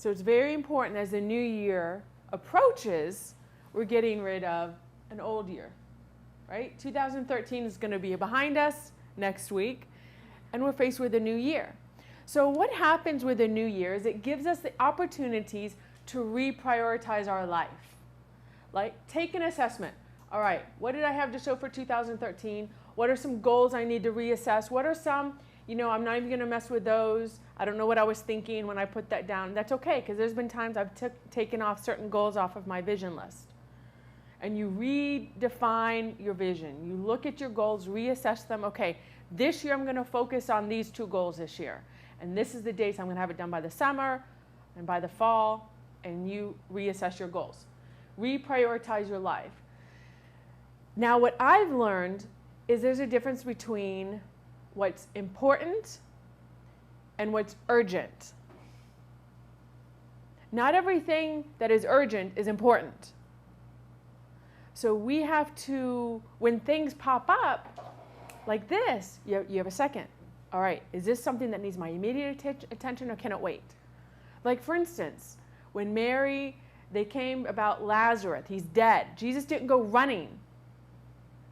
So it's very important as the new year approaches, we're getting rid of an old year, right? 2013 is going to be behind us next week, and we're faced with a new year. So what happens with a new year is it gives us the opportunities to reprioritize our life. Like, take an assessment. All right, what did I have to show for 2013? What are some goals I need to reassess? What are some, I'm not even going to mess with those. I don't know what I was thinking when I put that down. That's okay, because there's been times I've taken off certain goals off of my vision list. And you redefine your vision. You look at your goals, reassess them. Okay, this year I'm going to focus on these 2 goals this year. And this is the dates I'm going to have it done by the summer and by the fall. And you reassess your goals. Reprioritize your life. Now, what I've learned is there's a difference between what's important and what's urgent. Not everything that is urgent is important. So we have to, when things pop up like this, you have a second. All right, is this something that needs my immediate attention or can it wait? Like, for instance, when Mary, they came about Lazarus, he's dead. Jesus didn't go running.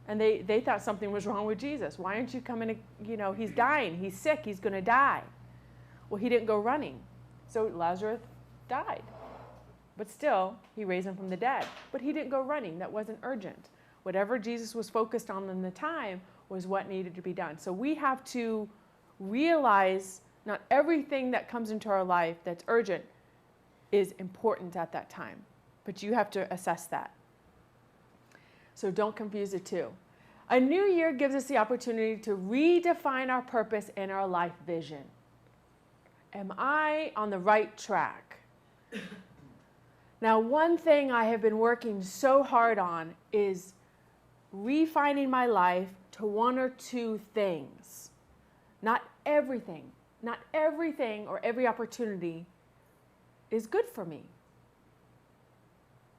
And they thought something was wrong with Jesus. Why aren't you coming to, he's dying, he's sick, he's going to die. Well, he didn't go running. So Lazarus died. But still, he raised him from the dead. But he didn't go running. That wasn't urgent. Whatever Jesus was focused on in the time was what needed to be done. So we have to realize not everything that comes into our life that's urgent is important at that time. But you have to assess that. So don't confuse the two. A new year gives us the opportunity to redefine our purpose and our life vision. Am I on the right track? Now, one thing I have been working so hard on is refining my life to 1 or 2 things. Not everything. Not everything or every opportunity is good for me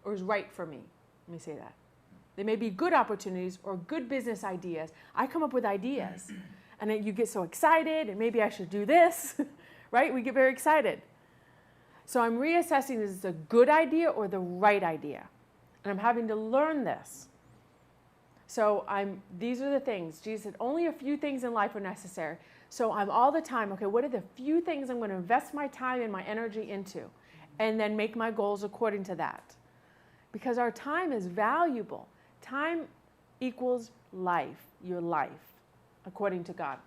or is right for me. Let me say that. They may be good opportunities or good business ideas. I come up with ideas and then you get so excited and maybe I should do this, right? We get very excited. So I'm reassessing, is this a good idea or the right idea? And I'm having to learn this. So these are the things. Jesus said only a few things in life are necessary. So I'm all the time, okay, what are the few things I'm going to invest my time and my energy into? And then make my goals according to that. Because our time is valuable. Time equals life, your life, according to God.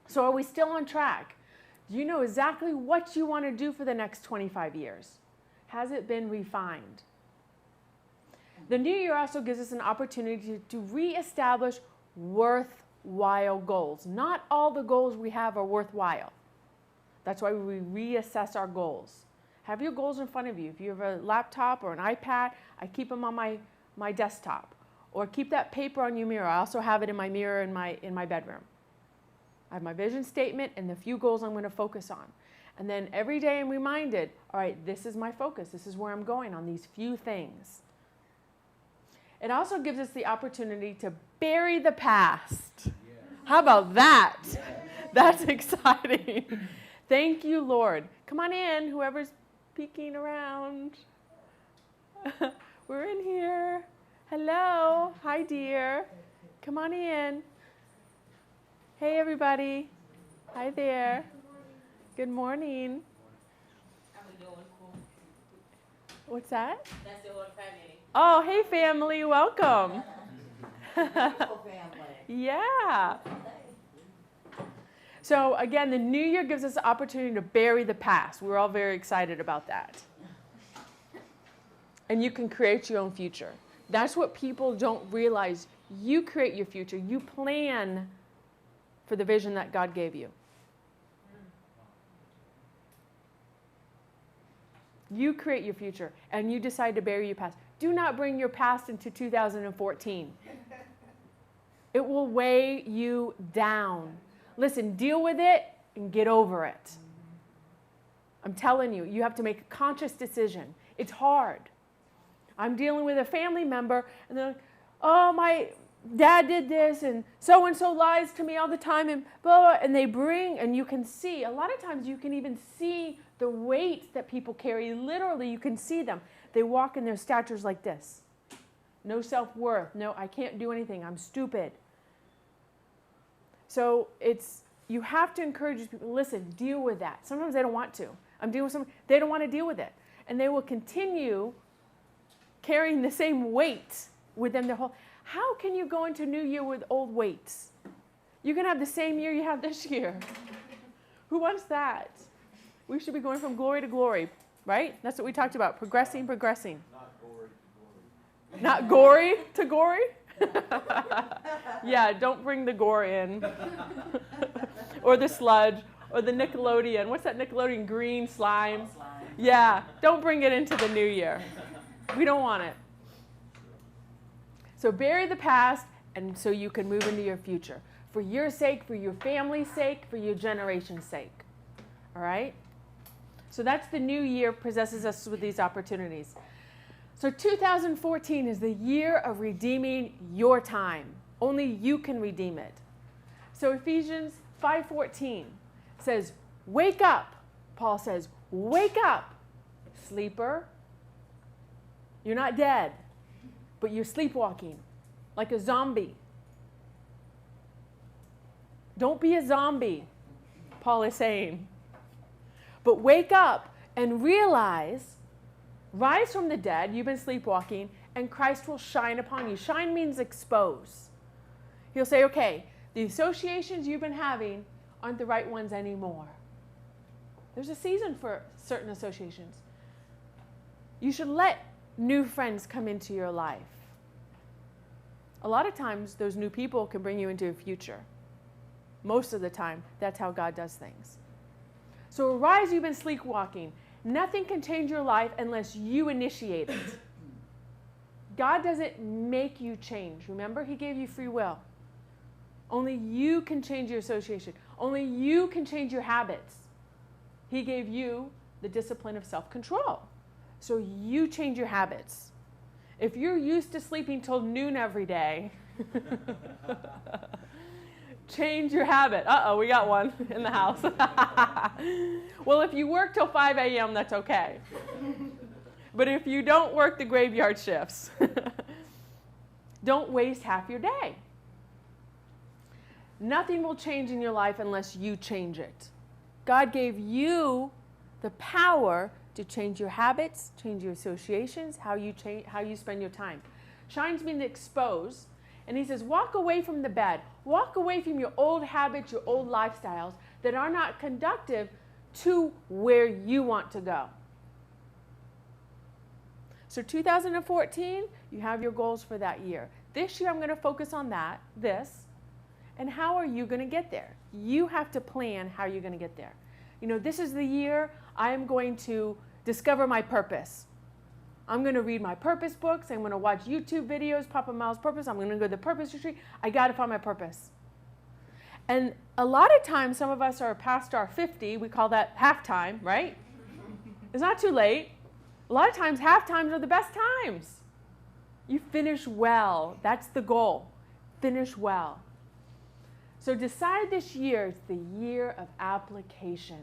So are we still on track? Do you know exactly what you want to do for the next 25 years? Has it been refined? The new year also gives us an opportunity to reestablish worthwhile goals. Not all the goals we have are worthwhile. That's why we reassess our goals. Have your goals in front of you. If you have a laptop or an iPad, I keep them on my desktop. Or keep that paper on your mirror. I also have it in my mirror in my bedroom. I have my vision statement and the few goals I'm going to focus on. And then every day I'm reminded, all right, this is my focus. This is where I'm going on these few things. It also gives us the opportunity to bury the past. Yeah. How about that? Yeah. That's exciting. Thank you, Lord. Come on in, whoever's peeking around. We're in here. Hello. Hi, dear. Come on in. Hey, everybody. Hi there. Good morning. How we doing? What's that? That's the whole family. Oh, hey, family. Welcome. Beautiful family. Yeah. So, again, the new year gives us the opportunity to bury the past. We're all very excited about that. And you can create your own future. That's what people don't realize. You create your future. You plan for the vision that God gave you. You create your future, and you decide to bury your past. Do not bring your past into 2014. It will weigh you down. Listen, deal with it and get over it. I'm telling you, you have to make a conscious decision. It's hard. I'm dealing with a family member, and they're like, oh, Dad did this, and so lies to me all the time, and blah, blah, and they bring, and you can see, a lot of times you can even see the weight that people carry. Literally, you can see them. They walk in their statures like this. No self-worth. No, I can't do anything. I'm stupid. So you have to encourage people, listen, deal with that. Sometimes they don't want to. I'm dealing with someone, they don't want to deal with it. And they will continue carrying the same weight with them their whole. How can you go into New Year with old weights? You can have the same year you have this year. Who wants that? We should be going from glory to glory, right? That's what we talked about, progressing. Not gory to gory? Yeah, don't bring the gore in. Or the sludge, or the Nickelodeon. What's that Nickelodeon? Green slime? Yeah, don't bring it into the new year. We don't want it. So bury the past, and so you can move into your future. For your sake, for your family's sake, for your generation's sake. All right? So that's the new year possesses us with these opportunities. So 2014 is the year of redeeming your time. Only you can redeem it. So Ephesians 5:14 says, wake up. Paul says, wake up, sleeper. You're not dead, but you're sleepwalking like a zombie. Don't be a zombie, Paul is saying. But wake up and realize, rise from the dead, you've been sleepwalking, and Christ will shine upon you. Shine means expose. He'll say, okay, the associations you've been having aren't the right ones anymore. There's a season for certain associations. You should let new friends come into your life. A lot of times, those new people can bring you into a future. Most of the time, that's how God does things. So arise, you've been sleepwalking. Nothing can change your life unless you initiate it. God doesn't make you change. Remember, He gave you free will. Only you can change your association. Only you can change your habits. He gave you the discipline of self-control. So you change your habits. If you're used to sleeping till noon every day, change your habit. Uh-oh, we got one in the house. Well, if you work till 5 a.m., that's okay. But if you don't work the graveyard shifts, don't waste half your day. Nothing will change in your life unless you change it. God gave you the power to change your habits, change your associations, how you spend your time. Shines mean to expose. And He says, walk away from the bed. Walk away from your old habits, your old lifestyles that are not conductive to where you want to go. So 2014, you have your goals for that year. This year, I'm going to focus on this. And how are you going to get there? You have to plan how you're going to get there. You know, this is the year I am going to discover my purpose. I'm going to read my purpose books. I'm going to watch YouTube videos, Papa Miles' Purpose. I'm going to go to the purpose retreat. I got to find my purpose. And a lot of times, some of us are past our 50. We call that halftime, right? It's not too late. A lot of times, half times are the best times. You finish well. That's the goal. Finish well. So decide this year is the year of application.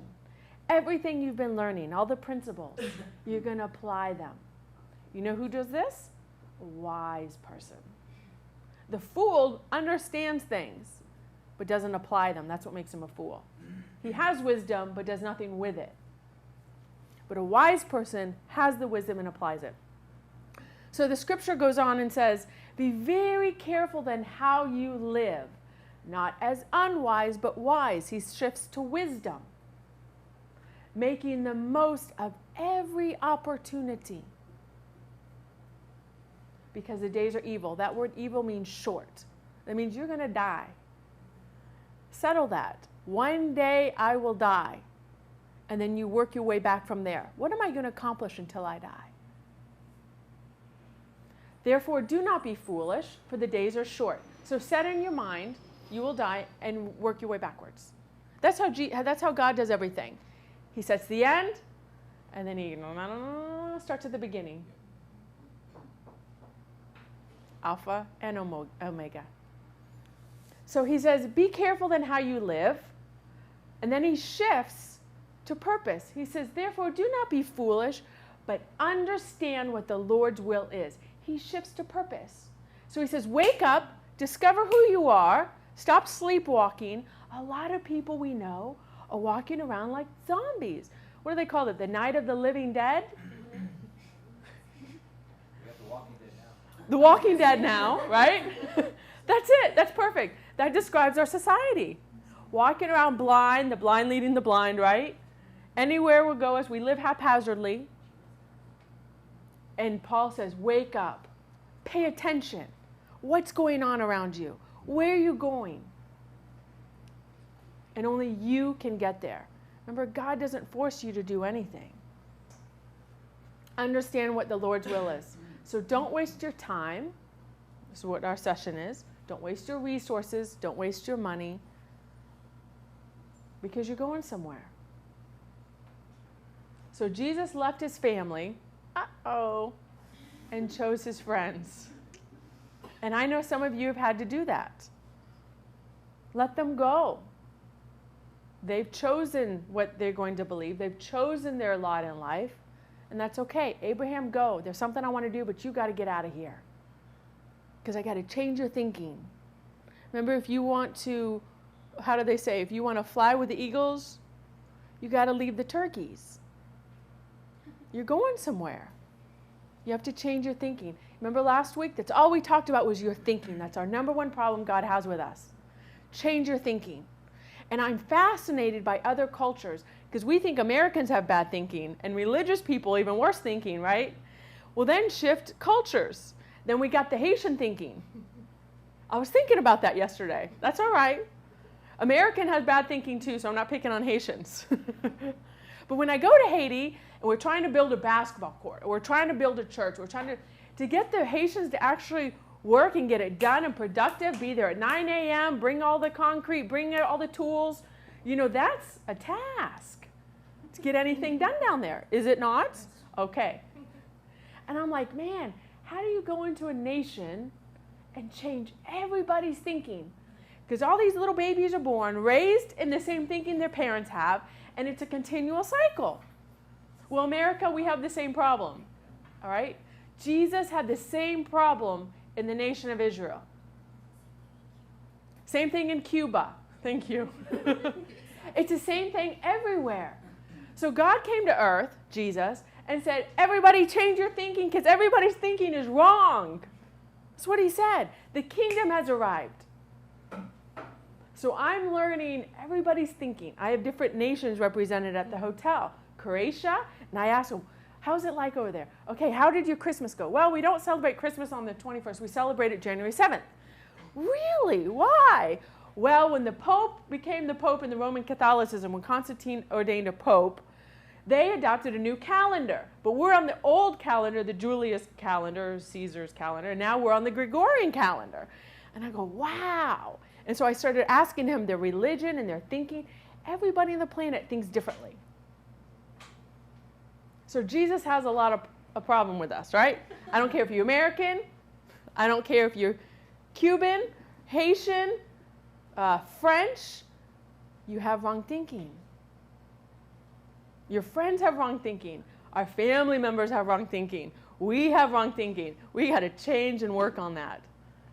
Everything you've been learning, all the principles, you're going to apply them. You know who does this? A wise person. The fool understands things, but doesn't apply them. That's what makes him a fool. He has wisdom, but does nothing with it. But a wise person has the wisdom and applies it. So the scripture goes on and says, be very careful then how you live. Not as unwise, but wise. He shifts to wisdom. Making the most of every opportunity. Because the days are evil. That word evil means short. That means you're going to die. Settle that. One day I will die. And then you work your way back from there. What am I going to accomplish until I die? Therefore, do not be foolish, for the days are short. So set in your mind, you will die, and work your way backwards. That's how God does everything. He sets the end, and then He starts at the beginning. Alpha and Omega. So he says, be careful then how you live. And then he shifts to purpose. He says, therefore, do not be foolish, but understand what the Lord's will is. He shifts to purpose. So he says, wake up, discover who you are, stop sleepwalking. A lot of people we know are walking around like zombies. What do they call it? The night of the living dead? The Walking Dead now, right? That's it. That's perfect. That describes our society. Walking around blind, the blind leading the blind, right? Anywhere we go as we live haphazardly. And Paul says, wake up. Pay attention. What's going on around you? Where are you going? And only you can get there. Remember, God doesn't force you to do anything. Understand what the Lord's will is. So don't waste your time. This is what our session is. Don't waste your resources. Don't waste your money. Because you're going somewhere. So Jesus left his family, and chose his friends. And I know some of you have had to do that. Let them go. They've chosen what they're going to believe. They've chosen their lot in life. And that's okay. Abraham, go. There's something I want to do, but you got to get out of here. Because I got to change your thinking. Remember, if you want to, how do they say, if you want to fly with the eagles, you got to leave the turkeys. You're going somewhere. You have to change your thinking. Remember last week? That's all we talked about was your thinking. That's our number one problem God has with us. Change your thinking. And I'm fascinated by other cultures because we think Americans have bad thinking and religious people even worse thinking, right? Well, then shift cultures. Then we got the Haitian thinking. I was thinking about that yesterday. That's all right. American has bad thinking too, so I'm not picking on Haitians. But when I go to Haiti and we're trying to build a basketball court, or we're trying to build a church, we're trying to get the Haitians to actually work and get it done and productive, be there at 9 a.m., bring all the concrete, bring all the tools. You know, that's a task to get anything done down there. Is it not? Okay. And I'm like, man, how do you go into a nation and change everybody's thinking? Because all these little babies are born, raised in the same thinking their parents have, and it's a continual cycle. Well, America, we have the same problem. All right? Jesus had the same problem in the nation of Israel. Same thing in Cuba. Thank you. It's the same thing everywhere. So God came to earth, Jesus, and said, everybody change your thinking because everybody's thinking is wrong. That's what he said. The kingdom has arrived. So I'm learning everybody's thinking. I have different nations represented at the hotel. Croatia, and I asked them, how's it like over there? Okay, how did your Christmas go? Well, we don't celebrate Christmas on the 21st. We celebrate it January 7th. Really? Why? Well, when the Pope became the Pope in the Roman Catholicism, when Constantine ordained a Pope, they adopted a new calendar. But we're on the old calendar, the Julius calendar, Caesar's calendar, and now we're on the Gregorian calendar. And I go, wow. And so I started asking him their religion and their thinking. Everybody on the planet thinks differently. So Jesus has a problem with us, right? I don't care if you're American. I don't care if you're Cuban, Haitian, French. You have wrong thinking. Your friends have wrong thinking. Our family members have wrong thinking. We have wrong thinking. We got to change and work on that.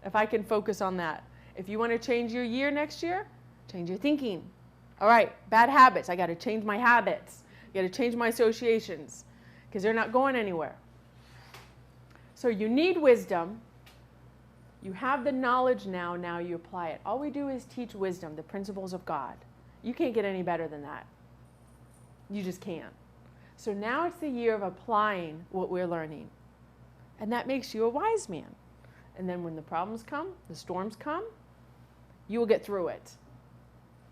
If I can focus on that. If you want to change your year next year, change your thinking. All right, bad habits. I got to change my habits. I got to change my associations because they're not going anywhere. So you need wisdom. You have the knowledge now. Now you apply it. All we do is teach wisdom, the principles of God. You can't get any better than that. You just can't. So now it's the year of applying what we're learning. And that makes you a wise man. And then when the problems come, the storms come, you will get through it.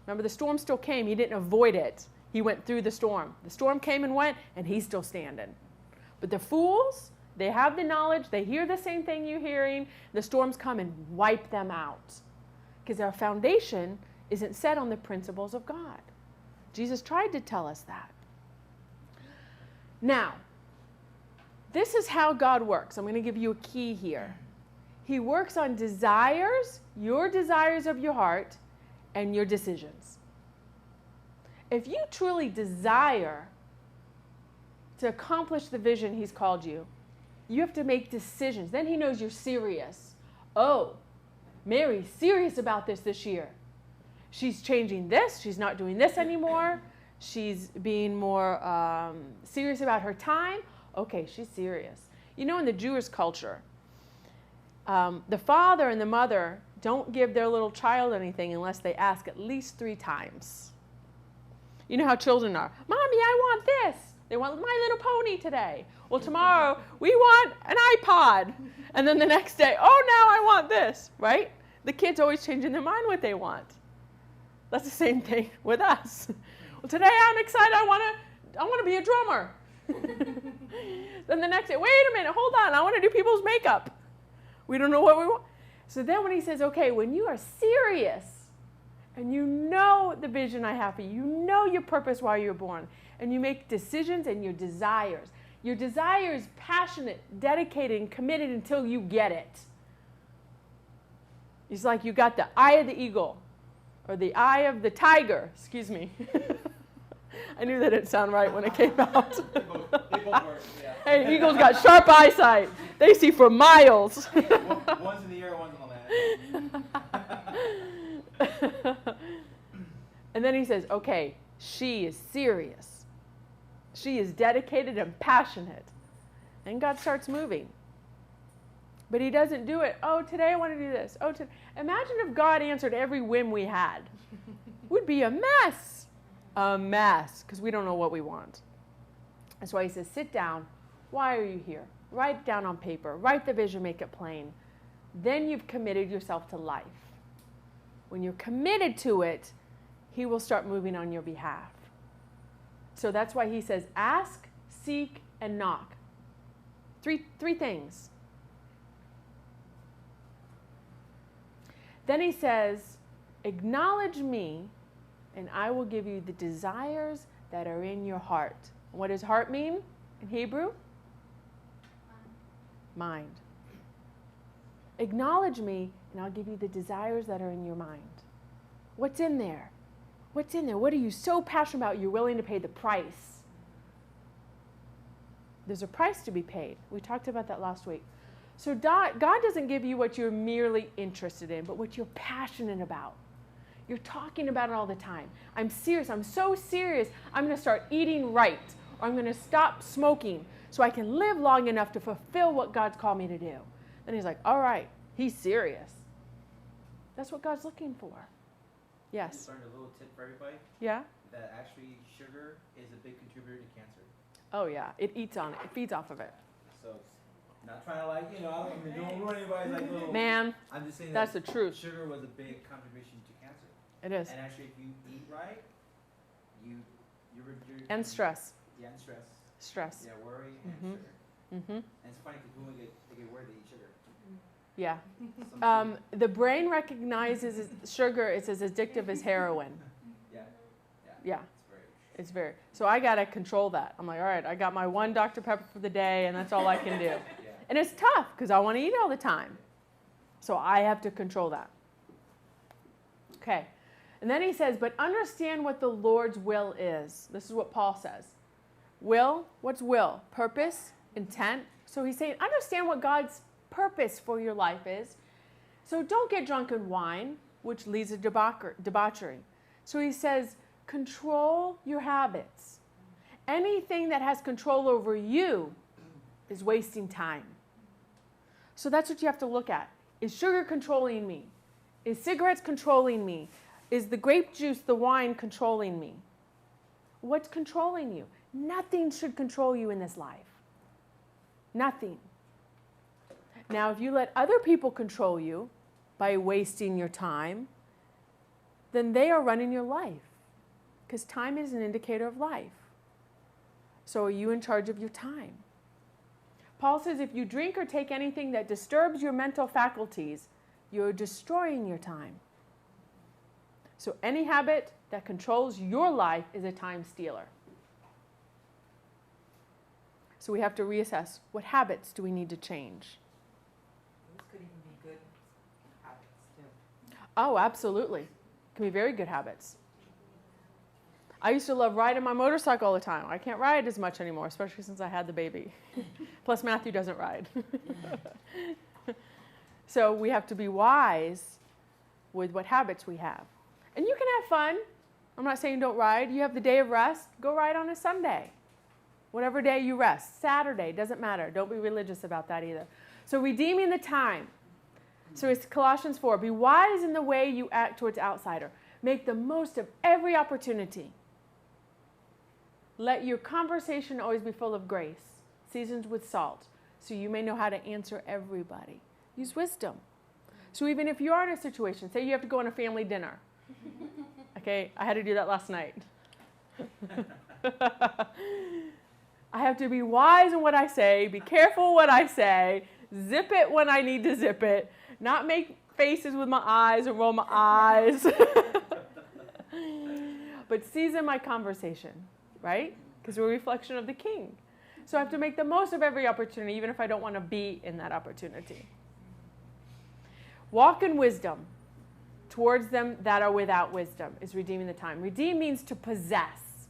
Remember, the storm still came. He didn't avoid it. He went through the storm. The storm came and went, and he's still standing. But the fools, they have the knowledge. They hear the same thing you're hearing. The storms come and wipe them out. Because our foundation isn't set on the principles of God. Jesus tried to tell us that. Now, this is how God works. I'm going to give you a key here. He works on desires, your desires of your heart, and your decisions. If you truly desire to accomplish the vision he's called you, you have to make decisions. Then he knows you're serious. Oh, Mary's serious about this year. She's changing this. She's not doing this anymore. She's being more serious about her time. Okay, she's serious. You know, in the Jewish culture, the father and the mother don't give their little child anything unless they ask at least 3 times. You know how children are. Mommy, I want this. They want My Little Pony today. Well, tomorrow we want an iPod. And then the next day, oh, now I want this, right? The kids always changing their mind what they want. That's the same thing with us. Well, today I'm excited. I want to be a drummer. Then the next day, wait a minute, hold on. I want to do people's makeup. We don't know what we want. So then when he says, okay, when you are serious and you know the vision I have for you, you know your purpose why you're born, and you make decisions and your desires. Your desire is passionate, dedicated, and committed until you get it. It's like you got the eye of the eagle, or the eye of the tiger, excuse me. I knew that didn't sound right when it came out. They both work, yeah. Hey, eagles got sharp eyesight. They see for miles. One's in the air, one's on the land. And then he says, okay, she is serious. She is dedicated and passionate. And God starts moving. But he doesn't do it, oh, today I want to do this. Oh, imagine if God answered every whim we had. It would be a mess. A mess, because we don't know what we want. That's why he says, sit down. Why are you here? Write it down on paper. Write the vision, make it plain. Then you've committed yourself to life. When you're committed to it, he will start moving on your behalf. So that's why he says, ask, seek, and knock. Three things. Then he says, acknowledge me, and I will give you the desires that are in your heart. What does heart mean in Hebrew? Mind. Acknowledge me, and I'll give you the desires that are in your mind. What's in there? What's in there? What are you so passionate about you're willing to pay the price? There's a price to be paid. We talked about that last week. So God doesn't give you what you're merely interested in, but what you're passionate about. You're talking about it all the time. I'm serious. I'm so serious. I'm going to start eating right, or I'm going to stop smoking so I can live long enough to fulfill what God's called me to do. Then he's like, all right, he's serious. That's what God's looking for. Yes? I learned a little tip for everybody. Yeah? That actually sugar is a big contributor to cancer. Oh, yeah. It eats on it. It feeds off of it. So, not trying to I don't ruin anybody's little... Man, I'm just saying that's the truth. Sugar was a big contribution to cancer. It is. And actually, if you eat right, you're And stress. Yeah, and stress. Stress. Yeah, worry and Mhm. sugar. Mm-hmm. And it's funny because when they get worried, they eat sugar. Yeah. Some The brain recognizes sugar is as addictive as heroin. yeah. Yeah. It's very. It's very. So I got to control that. I'm like, all right, I got my one Dr. Pepper for the day, and that's all I can do. Yeah. And it's tough because I want to eat all the time. So I have to control that. Okay. And then he says, but understand what the Lord's will is. This is what Paul says. Will, what's will? Purpose, intent. So he's saying, understand what God's purpose for your life is. So don't get drunk in wine, which leads to debauchery. So he says, control your habits. Anything that has control over you is wasting time. So that's what you have to look at. Is sugar controlling me? Is cigarettes controlling me? Is the grape juice, the wine, controlling me? What's controlling you? Nothing should control you in this life. Nothing. Now, if you let other people control you by wasting your time, then they are running your life. Because time is an indicator of life. So are you in charge of your time? Paul says if you drink or take anything that disturbs your mental faculties, you're destroying your time. So any habit that controls your life is a time stealer. So we have to reassess, what habits do we need to change? Those could even be Oh, absolutely. Can be very good habits. I used to love riding my motorcycle all the time. I can't ride as much anymore, especially since I had the baby. Plus, Matthew doesn't ride. So we have to be wise with what habits we have. And you can have fun. I'm not saying don't ride. You have the day of rest. Go ride on a Sunday. Whatever day you rest. Saturday, doesn't matter. Don't be religious about that either. So redeeming the time. So it's Colossians 4. Be wise in the way you act towards outsider. Make the most of every opportunity. Let your conversation always be full of grace, seasoned with salt, so you may know how to answer everybody. Use wisdom. So even if you are in a situation, say you have to go on a family dinner. Okay, I had to do that last night. I have to be wise in what I say, be careful what I say, zip it when I need to zip it, not make faces with my eyes or roll my eyes. But season my conversation, right? Because we're a reflection of the King. So I have to make the most of every opportunity, even if I don't want to be in that opportunity. Walk in wisdom towards them that are without wisdom is redeeming the time. Redeem means to possess.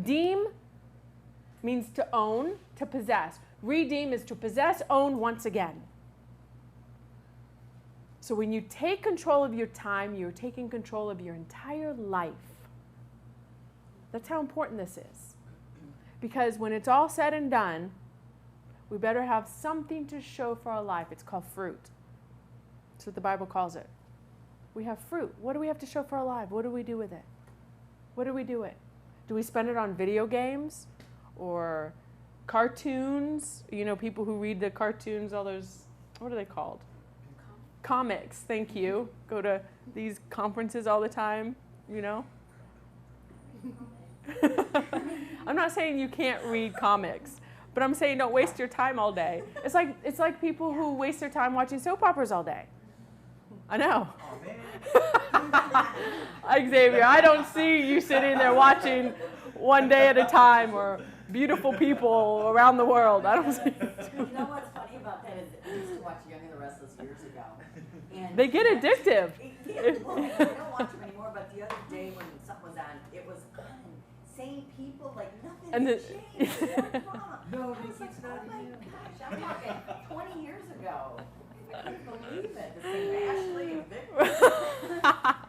Deem means to own, to possess. Redeem is to possess, own once again. So when you take control of your time, you're taking control of your entire life. That's how important this is. Because when it's all said and done, we better have something to show for our life. It's called fruit. That's what the Bible calls it. We have fruit. What do we have to show for our life? What do we do with it? What do we do with it? Do we spend it on video games or cartoons? You know, people who read the cartoons, all those, what are they called? Comics, thank you. Go to these conferences all the time, you know? I'm not saying you can't read comics, but I'm saying don't waste your time all day. It's like people who waste their time watching soap operas all day. I know. Xavier, I don't see you sitting there watching one day at a time or beautiful people around the world. I don't see. You know what's funny about that is I used to watch Young and the Restless years ago. And They get addictive. Well, I don't watch them anymore, but the other day when something was on, it was on same people, like nothing And changed. What's wrong? No, I was like, oh my gosh, I'm talking 20 years ago. I couldn't believe it. The same Ashley and Victor.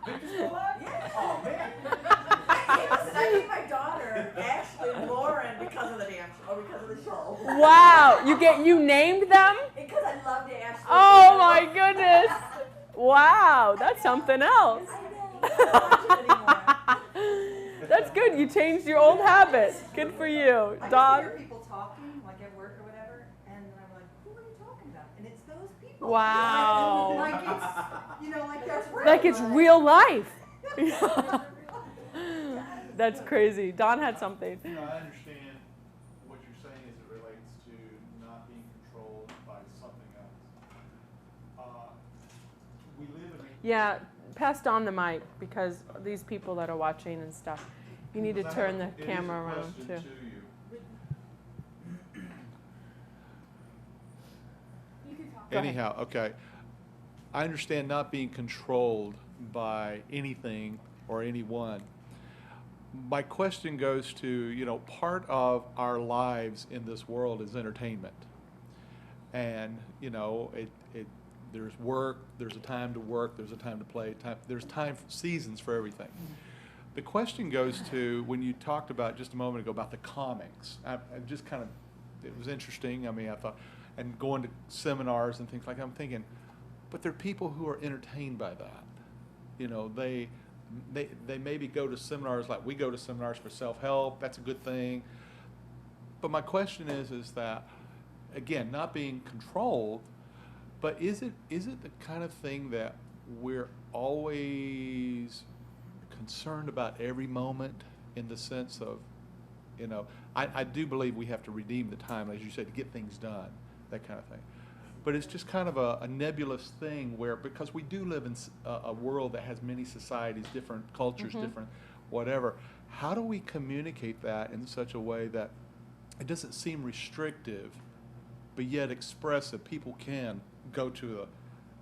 Victor's still alive? Yeah. Oh, man. Hey, listen, I named my daughter Ashley Lauren because of the damn show, because of the show. Wow, you named them? Because I loved Ashley. Oh my goodness. Wow, that's something else. I know. I don't watch it anymore. That's good. You changed your old habit. Good for you. I Dawn? just hear people talking, like at work or whatever, and then I'm like, who are you talking about? And it's those people. Wow. Like it's, like that's real. Like it's real life. That's crazy. Dawn had something. You know, I understand what you're saying as it relates to not being controlled by something else. We live in a... Yeah, pass Dawn the mic because these people that are watching and stuff, you need to turn the camera around too. Go ahead. Anyhow, okay. I understand not being controlled by anything or anyone. My question goes to, part of our lives in this world is entertainment. And, there's work, there's a time to work, there's a time to play, there's seasons for everything. The question goes to, when you talked about just a moment ago about the comics, I just kind of, it was interesting. I mean, I thought, and going to seminars and things like that, I'm thinking, but there are people who are entertained by that. They maybe go to seminars like we go to seminars for self-help. That's a good thing. But my question is that, again, not being controlled, but is it the kind of thing that we're always concerned about every moment in the sense of, I do believe we have to redeem the time, as you said, to get things done, that kind of thing. But it's just kind of a nebulous thing where, because we do live in a world that has many societies, different cultures, different whatever, how do we communicate that in such a way that it doesn't seem restrictive, but yet expressive? People can go to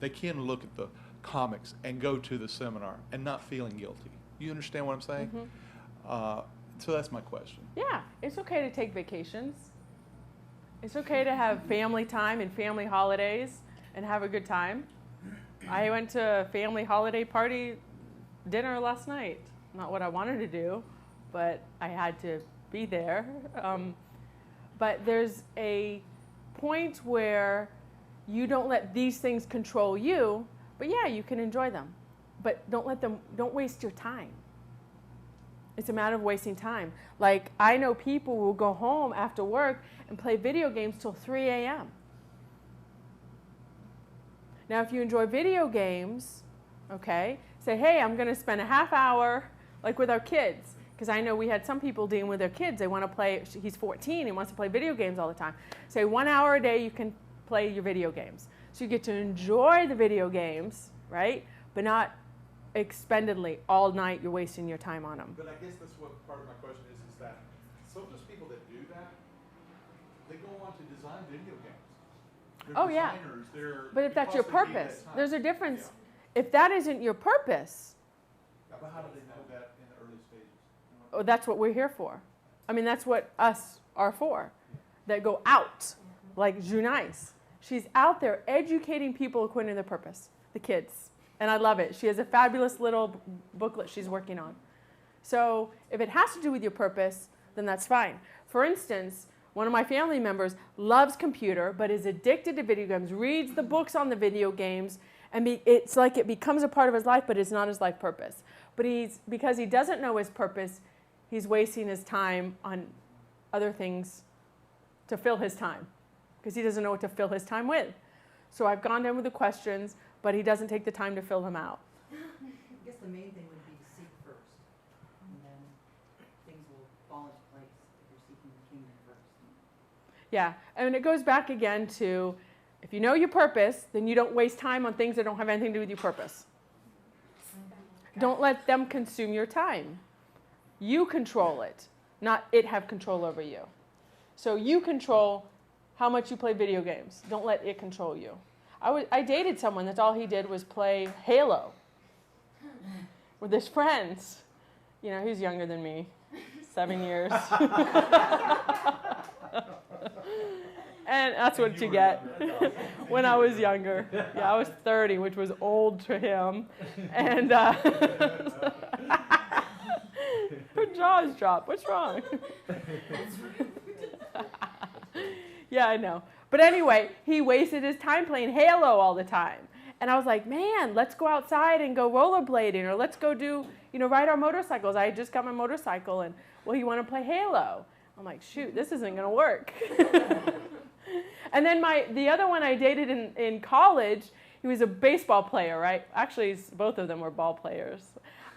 they can look at comics and go to the seminar and not feeling guilty. You understand what I'm saying? So that's my question. Yeah, it's okay to take vacations. It's okay to have family time and family holidays and have a good time. I went to a family holiday party dinner last night. Not what I wanted to do, but I had to be there. But there's a point where you don't let these things control you, but yeah, you can enjoy them. But don't waste your time. It's a matter of wasting time. Like, I know people will go home after work and play video games till 3 a.m. Now, if you enjoy video games, okay, say, hey, I'm going to spend a half hour, like with our kids, because I know we had some people dealing with their kids. They want to play, he's 14, he wants to play video games all the time. Say 1 hour a day you can play your video games. So you get to enjoy the video games, right, but not expendedly all night you're wasting your time on them. But I guess that's what part of my question is that some of those people that do that, they go on to design video games. They're Oh, yeah. designers, But if that's your because they need purpose, that time. there's a difference. Yeah. If that isn't your purpose, But how do they know that in the early stages? oh, that's what we're here for. I mean, that's what us are for, that go out, like Junais. She's out there educating people according to their purpose, the kids. And I love it. She has a fabulous little booklet she's working on. So if it has to do with your purpose, then that's fine. For instance, one of my family members loves computer, but is addicted to video games, reads the books on the video games, and it's like it becomes a part of his life, but it's not his life purpose. But because he doesn't know his purpose, he's wasting his time on other things to fill his time, because he doesn't know what to fill his time with. So I've gone down with the questions, but he doesn't take the time to fill them out. I guess the main thing would be to seek first, and then things will fall into place if you're seeking the kingdom first. Yeah, and it goes back again to, if you know your purpose, then you don't waste time on things that don't have anything to do with your purpose. Don't let them consume your time. You control it, not it have control over you. So you control how much you play video games. Don't let it control you. I dated someone that's all he did was play Halo with his friends. You know, he's younger than me, 7 years. And that's what you get when I was younger. Yeah, I was 30, which was old to him. And her jaw's dropped. What's wrong? Yeah, I know. But anyway, he wasted his time playing Halo all the time. And I was like, man, let's go outside and go rollerblading, or let's go do, ride our motorcycles. I had just got my motorcycle, and, well, you want to play Halo? I'm like, shoot, this isn't going to work. And then the other one I dated in college, he was a baseball player, right? Actually, both of them were ball players.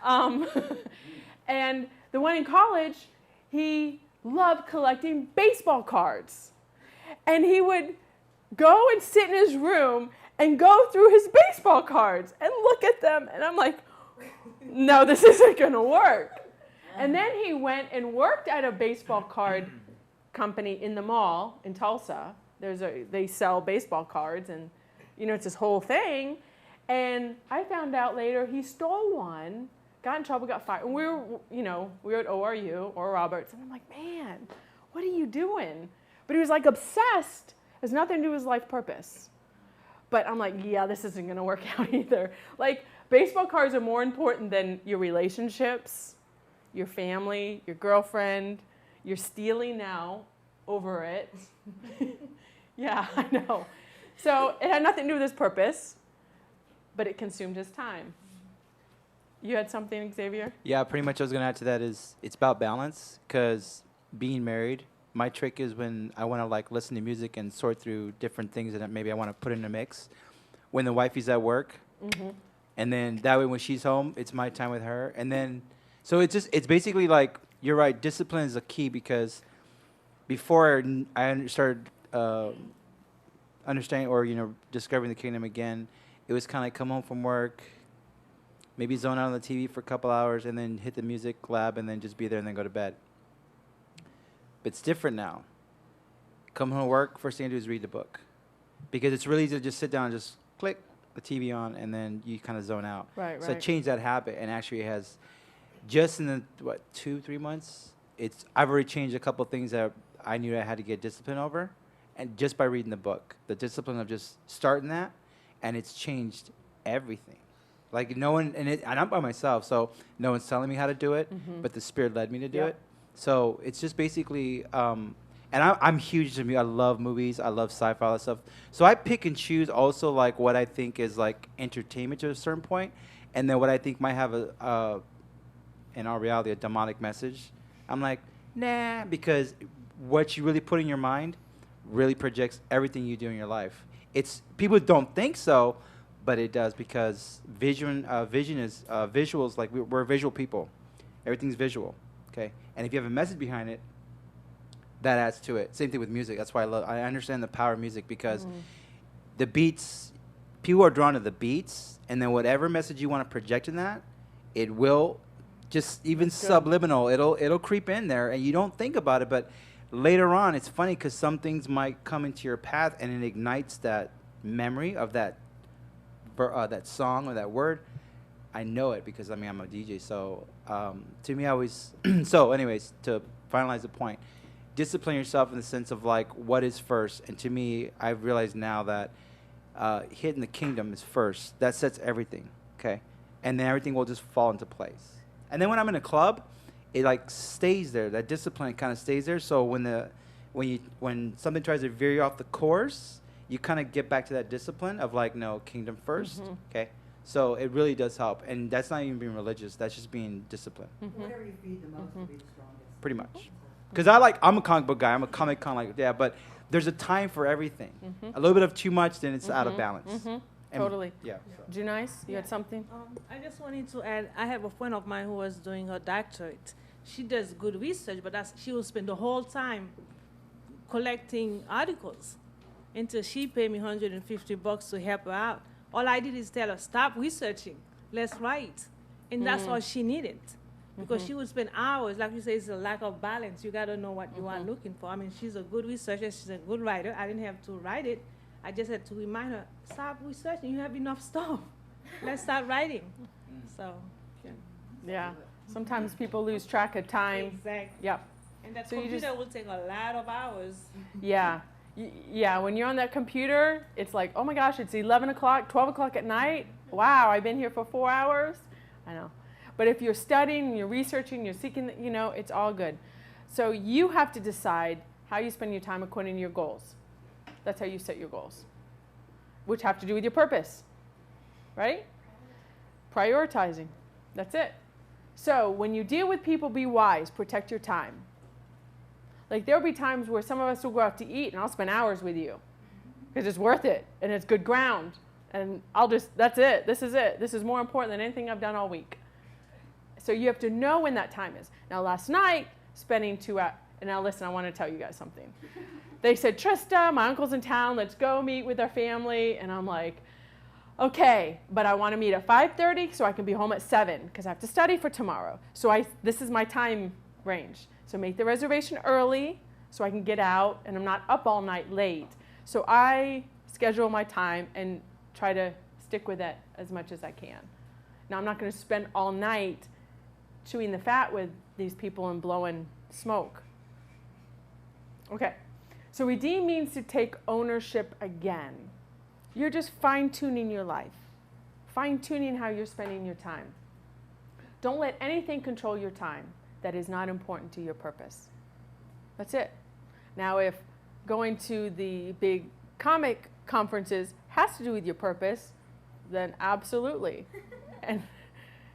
And the one in college, he loved collecting baseball cards. And he would go and sit in his room and go through his baseball cards and look at them. And I'm like, no, this isn't going to work. And then he went and worked at a baseball card company in the mall in Tulsa. They sell baseball cards, and it's this whole thing. And I found out later he stole one, got in trouble, got fired. And we were at ORU or Roberts, and I'm like, man, what are you doing? But he was like obsessed. Has nothing to do with his life purpose. But I'm like, yeah, this isn't going to work out either. Like, baseball cards are more important than your relationships, your family, your girlfriend. You're stealing now over it. Yeah, I know. So it had nothing to do with his purpose, but it consumed his time. You had something, Xavier? Yeah, pretty much what I was going to add to that is it's about balance, because being married, my trick is when I want to listen to music and sort through different things that maybe I want to put in a mix. When the wifey's at work, and then that way when she's home, it's my time with her. And then, so it's basically like, you're right, discipline is a key, because before I started understanding or, discovering the kingdom again, it was kind of like come home from work, maybe zone out on the TV for a couple hours, and then hit the music lab, and then just be there and then go to bed. But it's different now. Come home from work, first thing I do is read the book. Because it's really easy to just sit down and just click, the TV on, and then you kind of zone out. Right, So I right. changed that habit, and actually it has, just in the, 2-3 months, I've already changed a couple things that I knew I had to get discipline over, and just by reading the book, the discipline of just starting that, and it's changed everything. Like no one, and I'm by myself, so no one's telling me how to do it, but the Spirit led me to do Yep. it. So it's just basically, and I'm huge into I love movies, I love sci-fi, all that stuff. So I pick and choose also like what I think is like entertainment to a certain point, and then what I think might have in our reality, a demonic message. I'm like, nah, because what you really put in your mind really projects everything you do in your life. People don't think so, but it does, because vision is visuals. Like we're visual people. Everything's visual, okay? And if you have a message behind it, that adds to it. Same thing with music. That's why I understand the power of music, because the beats, people are drawn to the beats, and then whatever message you want to project in that, it will just even subliminal. It'll creep in there, and you don't think about it, but later on, it's funny because some things might come into your path, and it ignites that memory of that song or that word. I know it because I'm a DJ. So to me, I always. So, anyways, to finalize the point, discipline yourself in the sense of like what is first. And to me, I've realized now that hitting the kingdom is first. That sets everything. Okay, and then everything will just fall into place. And then when I'm in a club, it like stays there. That discipline kind of stays there. So when something tries to veer you off the course, you kind of get back to that discipline of like, no, kingdom first. Okay, so it really does help, and that's not even being religious. That's just being disciplined, Whatever you feed the most will be the strongest. pretty much. Because I'm a comic book guy. I'm a comic con like but there's a time for everything. A little bit of too much, then it's out of balance. And Totally. Yeah. So. Junice, you had something? I just wanted to add, I have a friend of mine who was doing her doctorate. She does good research, but she will spend the whole time collecting articles until she paid me $150 to help her out. All I did is tell her, stop researching, let's write. And that's all she needed. Because she would spend hours, like you say, it's a lack of balance. You got to know what you are looking for. I mean, she's a good researcher, she's a good writer. I didn't have to write it. I just had to remind her, stop researching, you have enough stuff. Let's start writing. So, Yeah. Sometimes people lose track of time. exactly. Yep. And that So you computer just- will take a lot of hours. Yeah. Yeah, when you're on that computer, it's like, oh my gosh, it's 11 o'clock, 12 o'clock at night. Wow, I've been here for 4 hours. I know. But if you're studying, you're researching, you're seeking, it's all good. So you have to decide how you spend your time according to your goals. That's how you set your goals, which have to do with your purpose, right? Prioritizing. That's it. So when you deal with people, be wise. Protect your time. Like there'll be times where some of us will go out to eat and I'll spend hours with you because it's worth it and it's good ground. And that's it. This is it. This is more important than anything I've done all week. So you have to know when that time is. Now last night, spending 2 hours, and now listen, I want to tell you guys something. They said, Trista, my uncle's in town, let's go meet with our family. And I'm like, okay, but I want to meet at 5:30 so I can be home at 7 because I have to study for tomorrow. So this is my time range. So make the reservation early so I can get out and I'm not up all night late. So I schedule my time and try to stick with it as much as I can. Now I'm not going to spend all night chewing the fat with these people and blowing smoke. Okay, so redeem means to take ownership again. You're just fine-tuning your life, fine-tuning how you're spending your time. Don't let anything control your time that is not important to your purpose. That's it. Now, if going to the big comic conferences has to do with your purpose, then absolutely. And,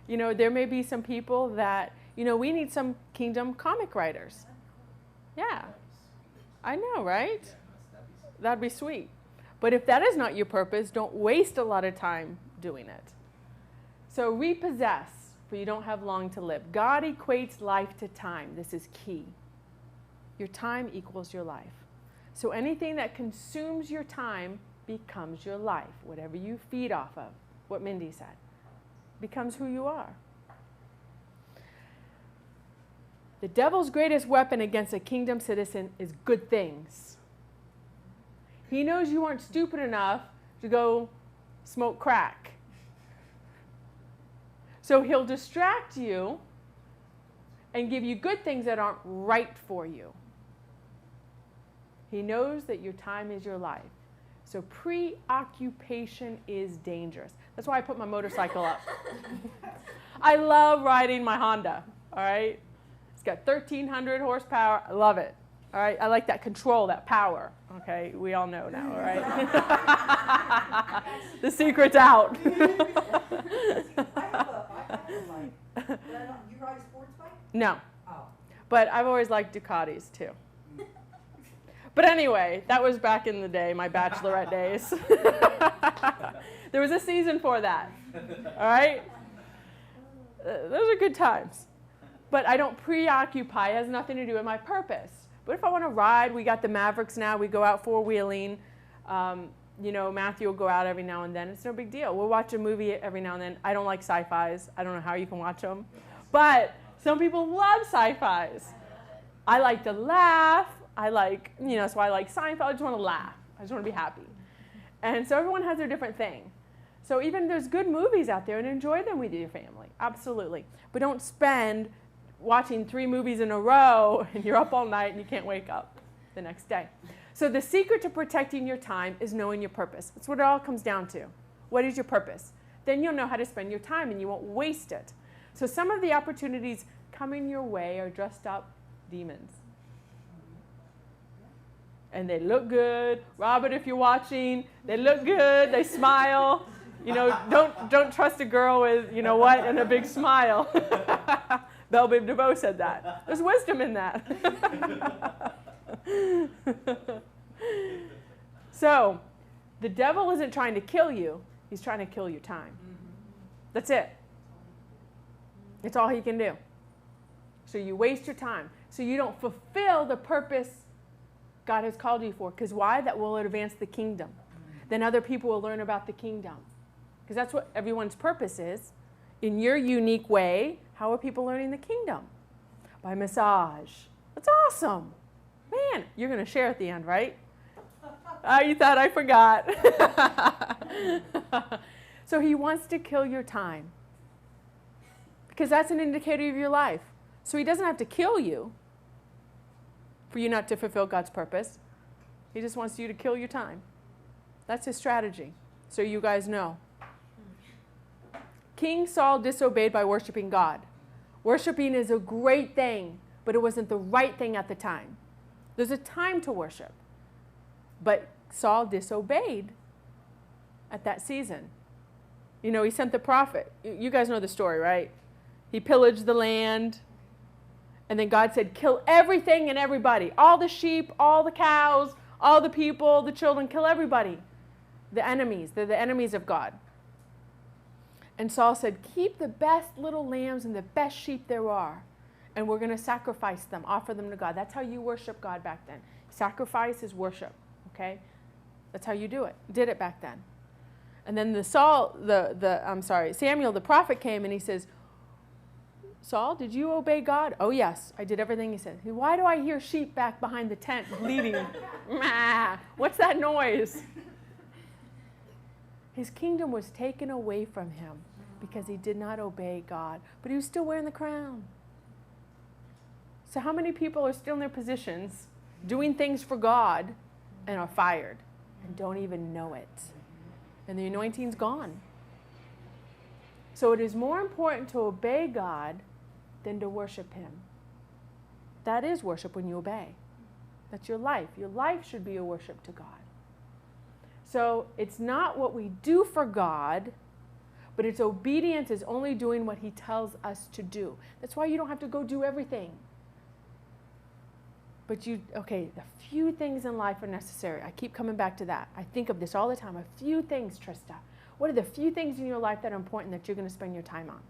there may be some people that, we need some kingdom comic writers. Yeah. I know, right? That'd be sweet. But if that is not your purpose, don't waste a lot of time doing it. So repossess, for you don't have long to live. God equates life to time. This is key. Your time equals your life. So anything that consumes your time becomes your life. Whatever you feed off of, what Mindy said, becomes who you are. The devil's greatest weapon against a kingdom citizen is good things. He knows you aren't stupid enough to go smoke crack. So he'll distract you and give you good things that aren't right for you. He knows that your time is your life. So preoccupation is dangerous. That's why I put my motorcycle up. I love riding my Honda, all right? It's got 1,300 horsepower. I love it, all right? I like that control, that power, okay? We all know now, all right? The secret's out. I have a bike. You ride a sports bike? No, Oh. but I've always liked Ducatis too. But anyway, that was back in the day, my bachelorette days. There was a season for that, all right? Those are good times. But I don't preoccupy. It has nothing to do with my purpose. But if I want to ride, we got the Mavericks now. We go out four-wheeling. You know, Matthew will go out every now and then. It's no big deal. We'll watch a movie every now and then. I don't like sci-fis. I don't know how you can watch them. But some people love sci-fis. I like to laugh. I like, you know, so I like Seinfeld. I just want to laugh. I just want to be happy. And so everyone has their different thing. So even there's good movies out there, and enjoy them with your family. Absolutely. But don't spend watching 3 movies in a row and you're up all night and you can't wake up the next day. So the secret to protecting your time is knowing your purpose. That's what it all comes down to. What is your purpose? Then you'll know how to spend your time and you won't waste it. So some of the opportunities coming your way are dressed up demons. And they look good. Robert, if you're watching, they look good. They smile. You know, don't trust a girl with, you know what, and a big smile. Belle Biv DeVoe said that. There's wisdom in that. So, the devil isn't trying to kill you. He's trying to kill your time. That's it. It's all he can do. So you waste your time. So you don't fulfill the purpose God has called you for. Because why? That will advance the kingdom. Then other people will learn about the kingdom. Because that's what everyone's purpose is. In your unique way, how are people learning the kingdom? By massage. That's awesome. Man, you're going to share at the end, right? You thought I forgot. So he wants to kill your time. Because that's an indicator of your life. So he doesn't have to kill you for you not to fulfill God's purpose. He just wants you to kill your time. That's his strategy. So you guys know. King Saul disobeyed by worshiping God. Worshiping is a great thing, but it wasn't the right thing at the time. There's a time to worship. But Saul disobeyed at that season. You know, he sent the prophet. You guys know the story, right? He pillaged the land. And then God said, kill everything and everybody. All the sheep, all the cows, all the people, the children, kill everybody. The enemies. They're the enemies of God. And Saul said, keep the best little lambs and the best sheep there are. And we're going to sacrifice them, offer them to God. That's how you worship God back then. Sacrifice is worship, okay? That's how you did it back then. And then Samuel the prophet came and he says, Saul, did you obey God? Oh, yes, I did everything he said. Why do I hear sheep back behind the tent bleating? What's that noise? His kingdom was taken away from him because he did not obey God. But he was still wearing the crown. So how many people are still in their positions, doing things for God, and are fired and don't even know it? And the anointing's gone. So it is more important to obey God than to worship him. That is worship when you obey. That's your life. Your life should be a worship to God. So it's not what we do for God, but its obedience is only doing what he tells us to do. That's why you don't have to go do everything. But the few things in life are necessary. I keep coming back to that. I think of this all the time. A few things, Trista. What are the few things in your life that are important that you're going to spend your time on?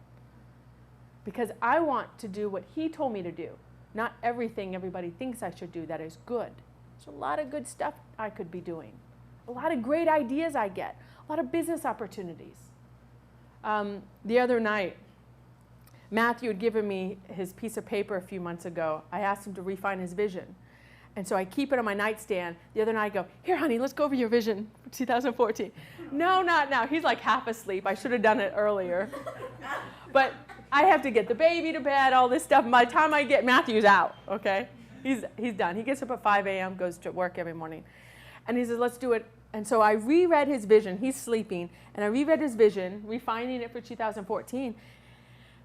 Because I want to do what he told me to do. Not everything everybody thinks I should do that is good. There's a lot of good stuff I could be doing. A lot of great ideas I get. A lot of business opportunities. The other night, Matthew had given me his piece of paper a few months ago. I asked him to refine his vision. And so I keep it on my nightstand. The other night I go, here, honey, let's go over your vision for 2014. No, not now. He's like half asleep. I should have done it earlier. But I have to get the baby to bed, all this stuff. By the time I get Matthew's out, okay? He's done. He gets up at 5 a.m., goes to work every morning. And he says, let's do it. And so I reread his vision. He's sleeping. And I reread his vision, refining it for 2014.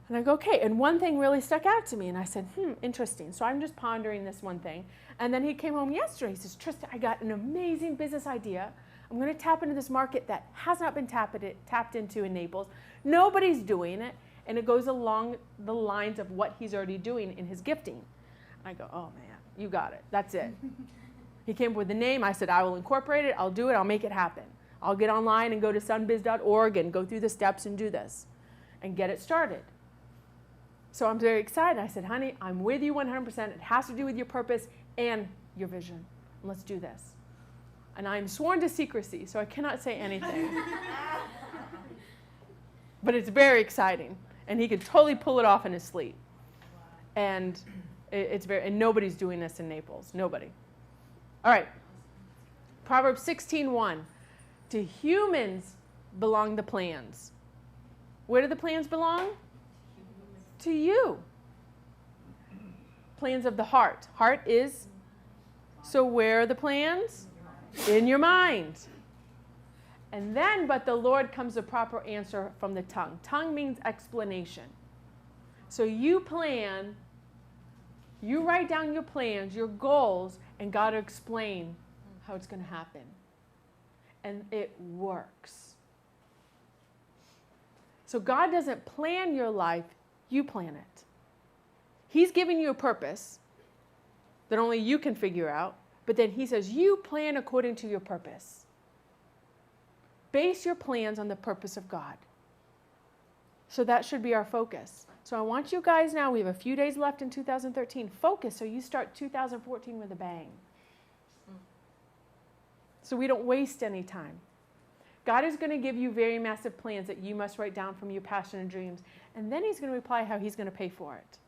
And I go, okay. And one thing really stuck out to me. And I said, interesting. So I'm just pondering this one thing. And then he came home yesterday. He says, Trista, I got an amazing business idea. I'm going to tap into this market that has not been tapped into in Naples. Nobody's doing it. And it goes along the lines of what he's already doing in his gifting. I go, oh, man, you got it. That's it. He came up with the name. I said, I will incorporate it. I'll do it. I'll make it happen. I'll get online and go to sunbiz.org and go through the steps and do this and get it started. So I'm very excited. I said, honey, I'm with you 100%. It has to do with your purpose and your vision. Let's do this. And I'm sworn to secrecy, so I cannot say anything. But it's very exciting. And he could totally pull it off in his sleep. And and nobody's doing this in Naples. Nobody. All right. Proverbs 16:1. To humans belong the plans. Where do the plans belong? To you. Plans of the heart. Heart is, so where are the plans? In your mind. And then, but the Lord comes a proper answer from the tongue. Tongue means explanation. So you plan, you write down your plans, your goals, and God will explain how it's going to happen. And it works. So God doesn't plan your life, you plan it. He's giving you a purpose that only you can figure out, but then he says, you plan according to your purpose. Base your plans on the purpose of God. So that should be our focus. So I want you guys now, we have a few days left in 2013, focus so you start 2014 with a bang. So we don't waste any time. God is going to give you very massive plans that you must write down from your passion and dreams. And then he's going to reply how he's going to pay for it.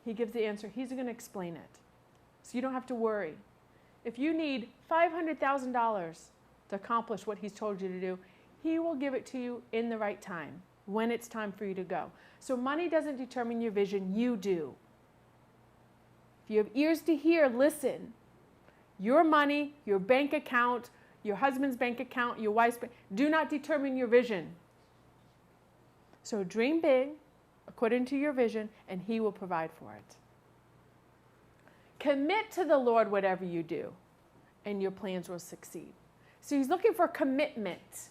He gives the answer. He's going to explain it. So you don't have to worry. If you need $500,000 to accomplish what he's told you to do, he will give it to you in the right time, when it's time for you to go. So money doesn't determine your vision, you do. If you have ears to hear, listen. Your money, your bank account, your husband's bank account, your wife's bank, do not determine your vision. So dream big, according to your vision, and he will provide for it. Commit to the Lord whatever you do, and your plans will succeed. So he's looking for commitment.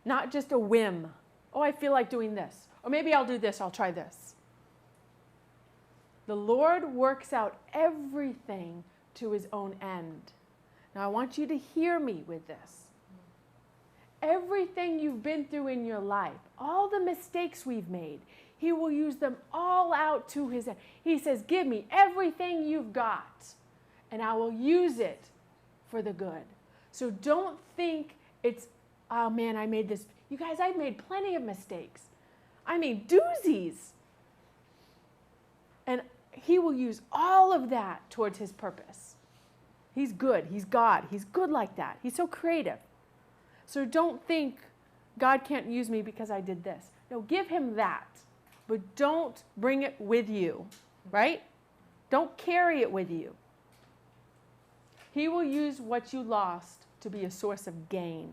Not just a whim. Oh, I feel like doing this. Or maybe I'll do this, I'll try this. The Lord works out everything to his own end. Now I want you to hear me with this. Everything you've been through in your life, all the mistakes we've made, he will use them all out to his end. He says, give me everything you've got, and I will use it for the good. So don't think it's, oh man, I made this. You guys, I've made plenty of mistakes. I mean, doozies. And he will use all of that towards his purpose. He's good. He's God. He's good like that. He's so creative. So don't think God can't use me because I did this. No, give him that. But don't bring it with you, right? Don't carry it with you. He will use what you lost to be a source of gain.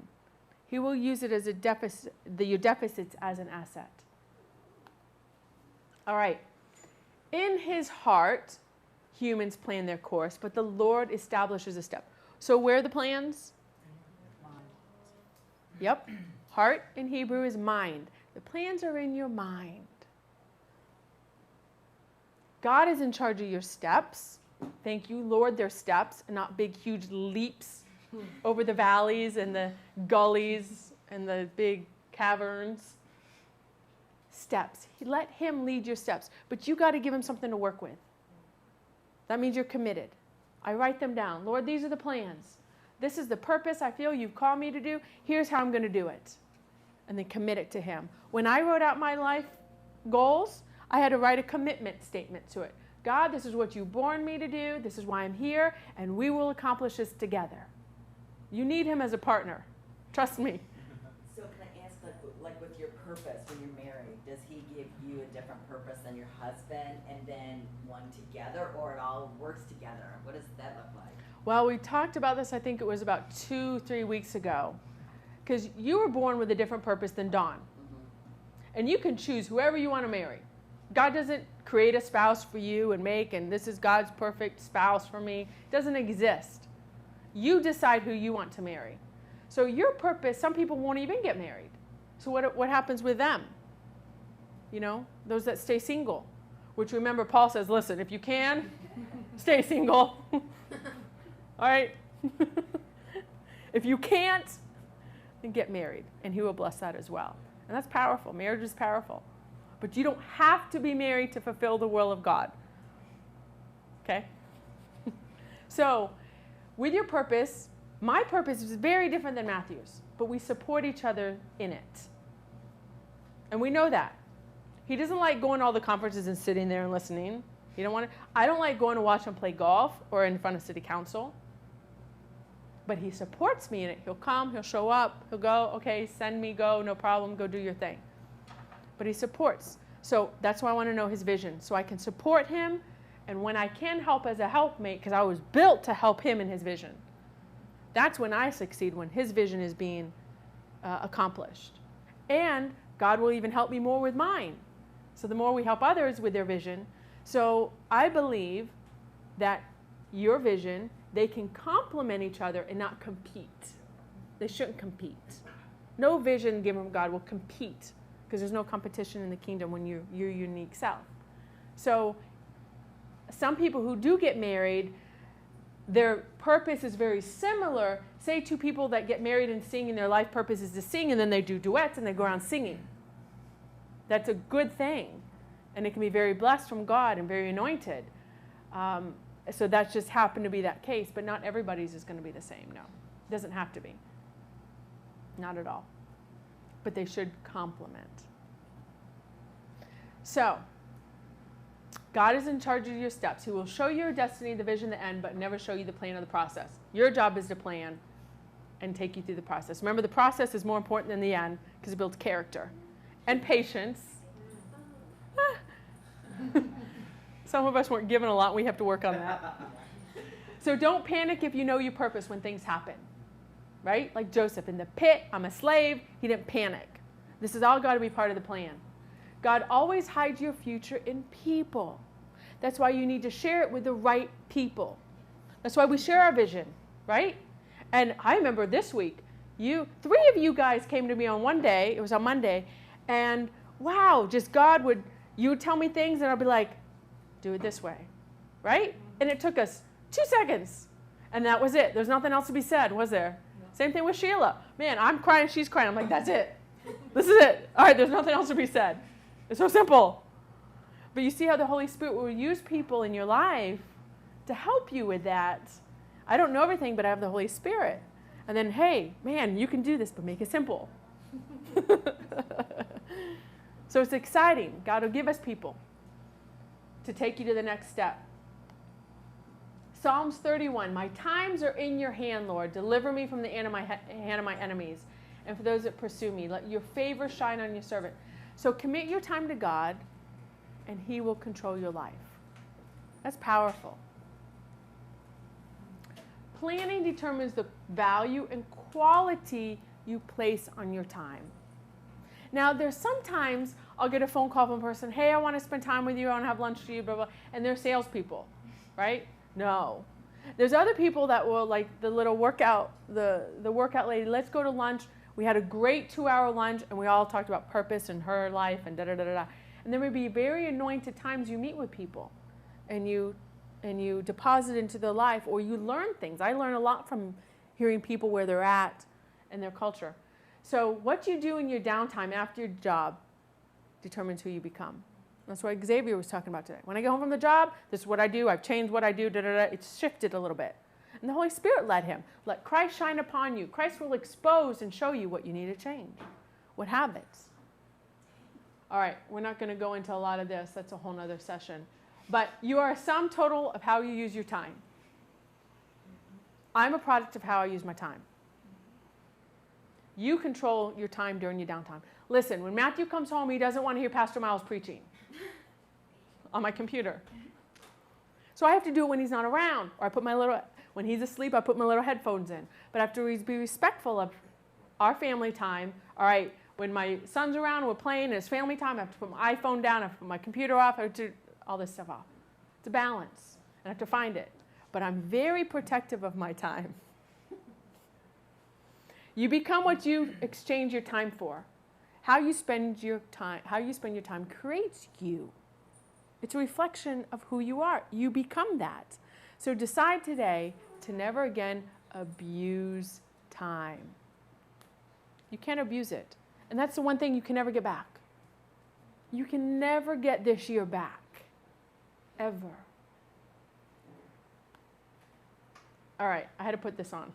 He will use it as a deficit, your deficits as an asset. All right. In his heart, humans plan their course, but the Lord establishes a step. So where are the plans? Yep. Heart in Hebrew is mind. The plans are in your mind. God is in charge of your steps. Thank you, Lord, they're steps and not big, huge leaps over the valleys and the gullies and the big caverns. Steps. Let him lead your steps. But you got to give him something to work with. That means you're committed. I write them down. Lord, these are the plans. This is the purpose I feel you've called me to do. Here's how I'm going to do it. And then commit it to him. When I wrote out my life goals, I had to write a commitment statement to it. God, this is what you born me to do. This is why I'm here, and we will accomplish this together. You need him as a partner. Trust me. So can I ask, like with your purpose when you're married, does he give you a different purpose than your husband, and then one together, or it all works together? What does that look like? Well, we talked about this, I think it was about 2-3 weeks ago, because you were born with a different purpose than Dawn. Mm-hmm. And you can choose whoever you want to marry. God doesn't create a spouse for you and this is God's perfect spouse for me. It doesn't exist. You decide who you want to marry. So your purpose, some people won't even get married. So what happens with them? You know, those that stay single. Which remember, Paul says, listen, if you can, stay single. All right? If you can't, then get married. And he will bless that as well. And that's powerful. Marriage is powerful. But you don't have to be married to fulfill the will of God. Okay? So, with your purpose, my purpose is very different than Matthew's, but we support each other in it. And we know that. He doesn't like going to all the conferences and sitting there and listening. He don't want to. I don't like going to watch him play golf or in front of city council. But he supports me in it. He'll come, he'll show up, he'll go, okay, send me, go, no problem, go do your thing. But he supports. So that's why I want to know his vision. So I can support him, and when I can help as a helpmate, because I was built to help him in his vision, that's when I succeed, when his vision is being accomplished. And God will even help me more with mine. So the more we help others with their vision. So I believe that your vision, they can complement each other and not compete. They shouldn't compete. No vision given from God will compete, because there's no competition in the kingdom when you're your unique self. So some people who do get married, their purpose is very similar. Say two people that get married and sing, and their life purpose is to sing, and then they do duets and they go around singing. That's a good thing. And it can be very blessed from God and very anointed. So that's just happened to be that case, but not everybody's is going to be the same. No, it doesn't have to be. Not at all. But they should complement. So, God is in charge of your steps. He will show you your destiny, the vision, the end, but never show you the plan or the process. Your job is to plan and take you through the process. Remember, the process is more important than the end, because it builds character and patience. Some of us weren't given a lot. We have to work on that. So don't panic if you know your purpose when things happen. Right? Like Joseph in the pit, I'm a slave. He didn't panic. This has all got to be part of the plan. God always hides your future in people. That's why you need to share it with the right people. That's why we share our vision, right? And I remember this week, 3 of you guys came to me on one day, it was on Monday, and wow, just you would tell me things and I'd be like, do it this way, right? And it took us 2 seconds, and that was it. There's nothing else to be said, was there? Same thing with Sheila. Man, I'm crying, she's crying. I'm like, that's it. This is it. All right, there's nothing else to be said. It's so simple. But you see how the Holy Spirit will use people in your life to help you with that. I don't know everything, but I have the Holy Spirit. And then, hey, man, you can do this, but make it simple. So it's exciting. God will give us people to take you to the next step. Psalms 31, my times are in your hand, Lord. Deliver me from the hand of my enemies. And for those that pursue me, let your favor shine on your servant. So commit your time to God, and he will control your life. That's powerful. Planning determines the value and quality you place on your time. Now, there's sometimes I'll get a phone call from a person, hey, I want to spend time with you, I want to have lunch with you, blah, blah, and they're salespeople, right? No. There's other people that will, like the little workout, the workout lady, let's go to lunch. We had a great 2-hour lunch, and we all talked about purpose and her life and da-da-da-da-da. And there would be very anointed times you meet with people, and you deposit into their life, or you learn things. I learn a lot from hearing people where they're at and their culture. So what you do in your downtime after your job determines who you become. That's what Xavier was talking about today. When I get home from the job, this is what I do. I've changed what I do. Da-da-da. It's shifted a little bit. And the Holy Spirit led him. Let Christ shine upon you. Christ will expose and show you what you need to change. What habits All right, we're not going to go into a lot of this. That's a whole nother session. But you are a sum total of how you use your time. I'm a product of how I use my time. You control your time during your downtime. Listen, when Matthew comes home, he doesn't want to hear Pastor Miles preaching on my computer. So I have to do it when he's not around. Or when he's asleep, I put my little headphones in. But I have to be respectful of our family time. All right, when my son's around and we're playing and it's family time, I have to put my iPhone down, I have to put my computer off, I have to all this stuff off. It's a balance. I have to find it. But I'm very protective of my time. You become what you exchange your time for. How you spend your time creates you. It's a reflection of who you are. You become that. So decide today to never again abuse time. You can't abuse it. And that's the one thing you can never get back. You can never get this year back. Ever. All right, I had to put this on.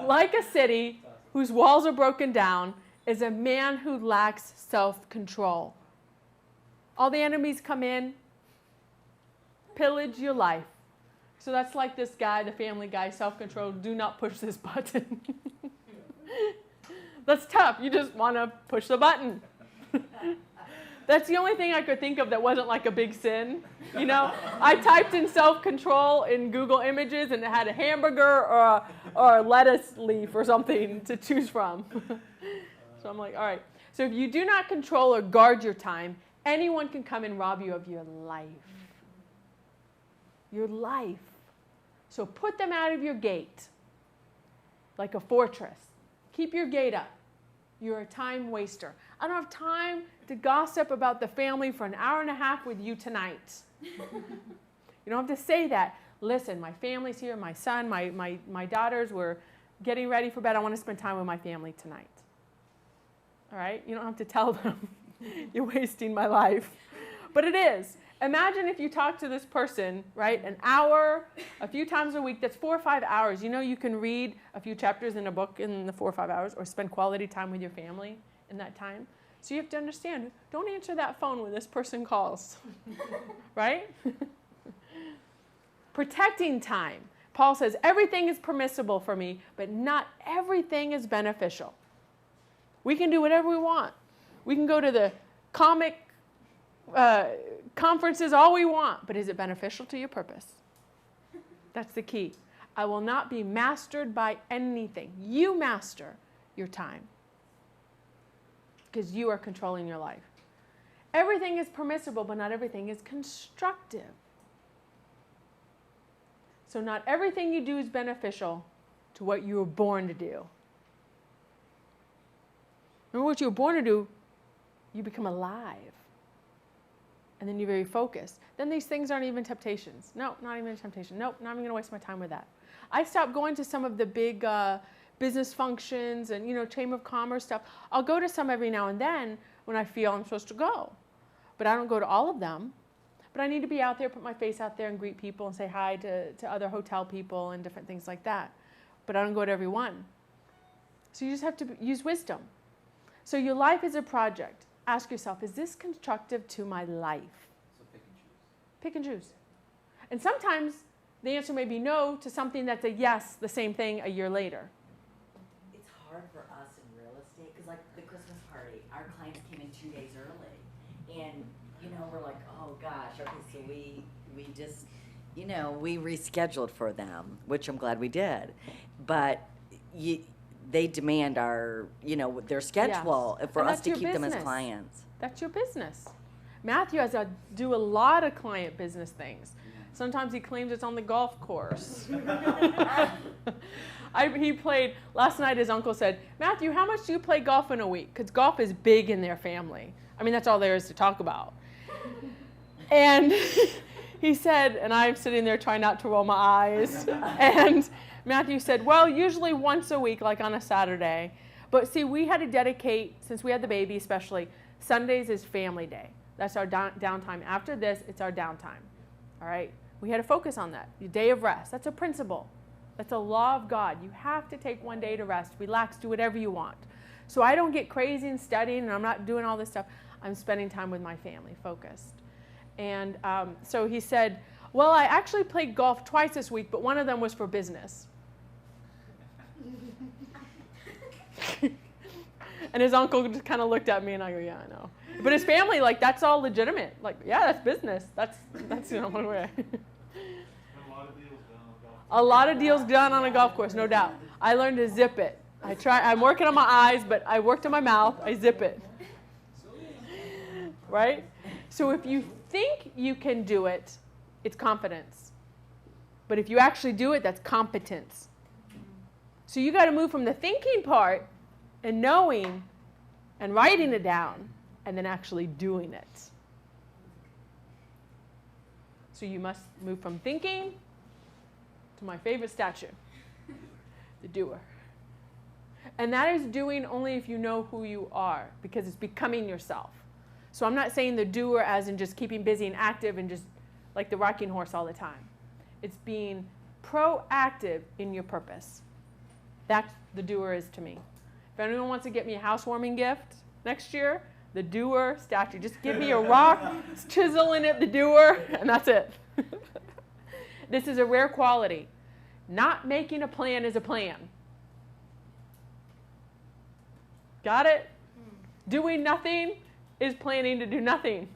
Like a city whose walls are broken down is a man who lacks self-control. All the enemies come in, pillage your life. So that's like this guy, the family guy, self-control, do not push this button. That's tough. You just want to push the button. That's the only thing I could think of that wasn't like a big sin. You know, I typed in self-control in Google Images and it had a hamburger or a lettuce leaf or something to choose from. So I'm like, all right. So if you do not control or guard your time, anyone can come and rob you of your life. Your life. So put them out of your gate like a fortress. Keep your gate up. You're a time waster. I don't have time to gossip about the family for an hour and a half with you tonight. You don't have to say that. Listen, my family's here, my son, my daughters, we're getting ready for bed. I want to spend time with my family tonight. All right? You don't have to tell them you're wasting my life. But it is. Imagine if you talk to this person, right, an hour, a few times a week, that's 4 or 5 hours. You know you can read a few chapters in a book in the 4 or 5 hours or spend quality time with your family in that time. So you have to understand, don't answer that phone when this person calls, right? Protecting time. Paul says, everything is permissible for me, but not everything is beneficial. We can do whatever we want. We can go to the comic conferences all we want, but is it beneficial to your purpose? That's the key. I will not be mastered by anything. You master your time because you are controlling your life. Everything is permissible, but not everything is constructive. So not everything you do is beneficial to what you were born to do. Remember what you were born to do, you become alive. And then you're very focused. Then these things aren't even temptations. No, not even a temptation. Nope, not even going to waste my time with that. I stopped going to some of the big business functions and, Chamber of Commerce stuff. I'll go to some every now and then when I feel I'm supposed to go. But I don't go to all of them. But I need to be out there, put my face out there and greet people and say hi to other hotel people and different things like that. But I don't go to every one. So you just have to use wisdom. So your life is a project. Ask yourself, is this constructive to my life? So pick and choose. Pick and choose. And sometimes the answer may be no to something that's a yes, the same thing a year later. It's hard for us in real estate because, like the Christmas party, our clients came in 2 days early, and we're like, oh gosh, okay, so we just we rescheduled for them, which I'm glad we did, but they demand our, their schedule for And us that's to your keep them as business. clients. That's your business. Matthew has to do a lot of client business things. Sometimes he claims it's on the golf course. He played, last night his uncle said, Matthew, how much do you play golf in a week? Because golf is big in their family. I mean, that's all there is to talk about. And he said, and I'm sitting there trying not to roll my eyes, and Matthew said, well, usually once a week, like on a Saturday. But see, we had to dedicate, since we had the baby especially, Sundays is family day. That's our downtime. After this, it's our downtime. All right? We had to focus on that. Your day of rest. That's a principle. That's a law of God. You have to take one day to rest, relax, do whatever you want. So I don't get crazy and studying, and I'm not doing all this stuff. I'm spending time with my family, focused. And so he said, well, I actually played golf twice this week, but one of them was for business. And his uncle just kind of looked at me, and I go, yeah, I know. But his family, like, that's all legitimate. Like, yeah, that's business. That's one way. A lot of deals done on a golf course, no doubt. I learned to zip it. I'm working on my eyes, but I worked on my mouth. I zip it. Right? So if you think you can do it, it's confidence. But if you actually do it, that's competence. So you got to move from the thinking part and knowing and writing it down and then actually doing it. So you must move from thinking to my favorite statue, the doer. And that is doing only if you know who you are, because it's becoming yourself. So I'm not saying the doer as in just keeping busy and active and just like the rocking horse all the time. It's being proactive in your purpose. That's the doer is to me. If anyone wants to get me a housewarming gift next year, the doer statue. Just give me a rock, chisel in it, the doer, and that's it. This is a rare quality. Not making a plan is a plan. Got it? Doing nothing is planning to do nothing.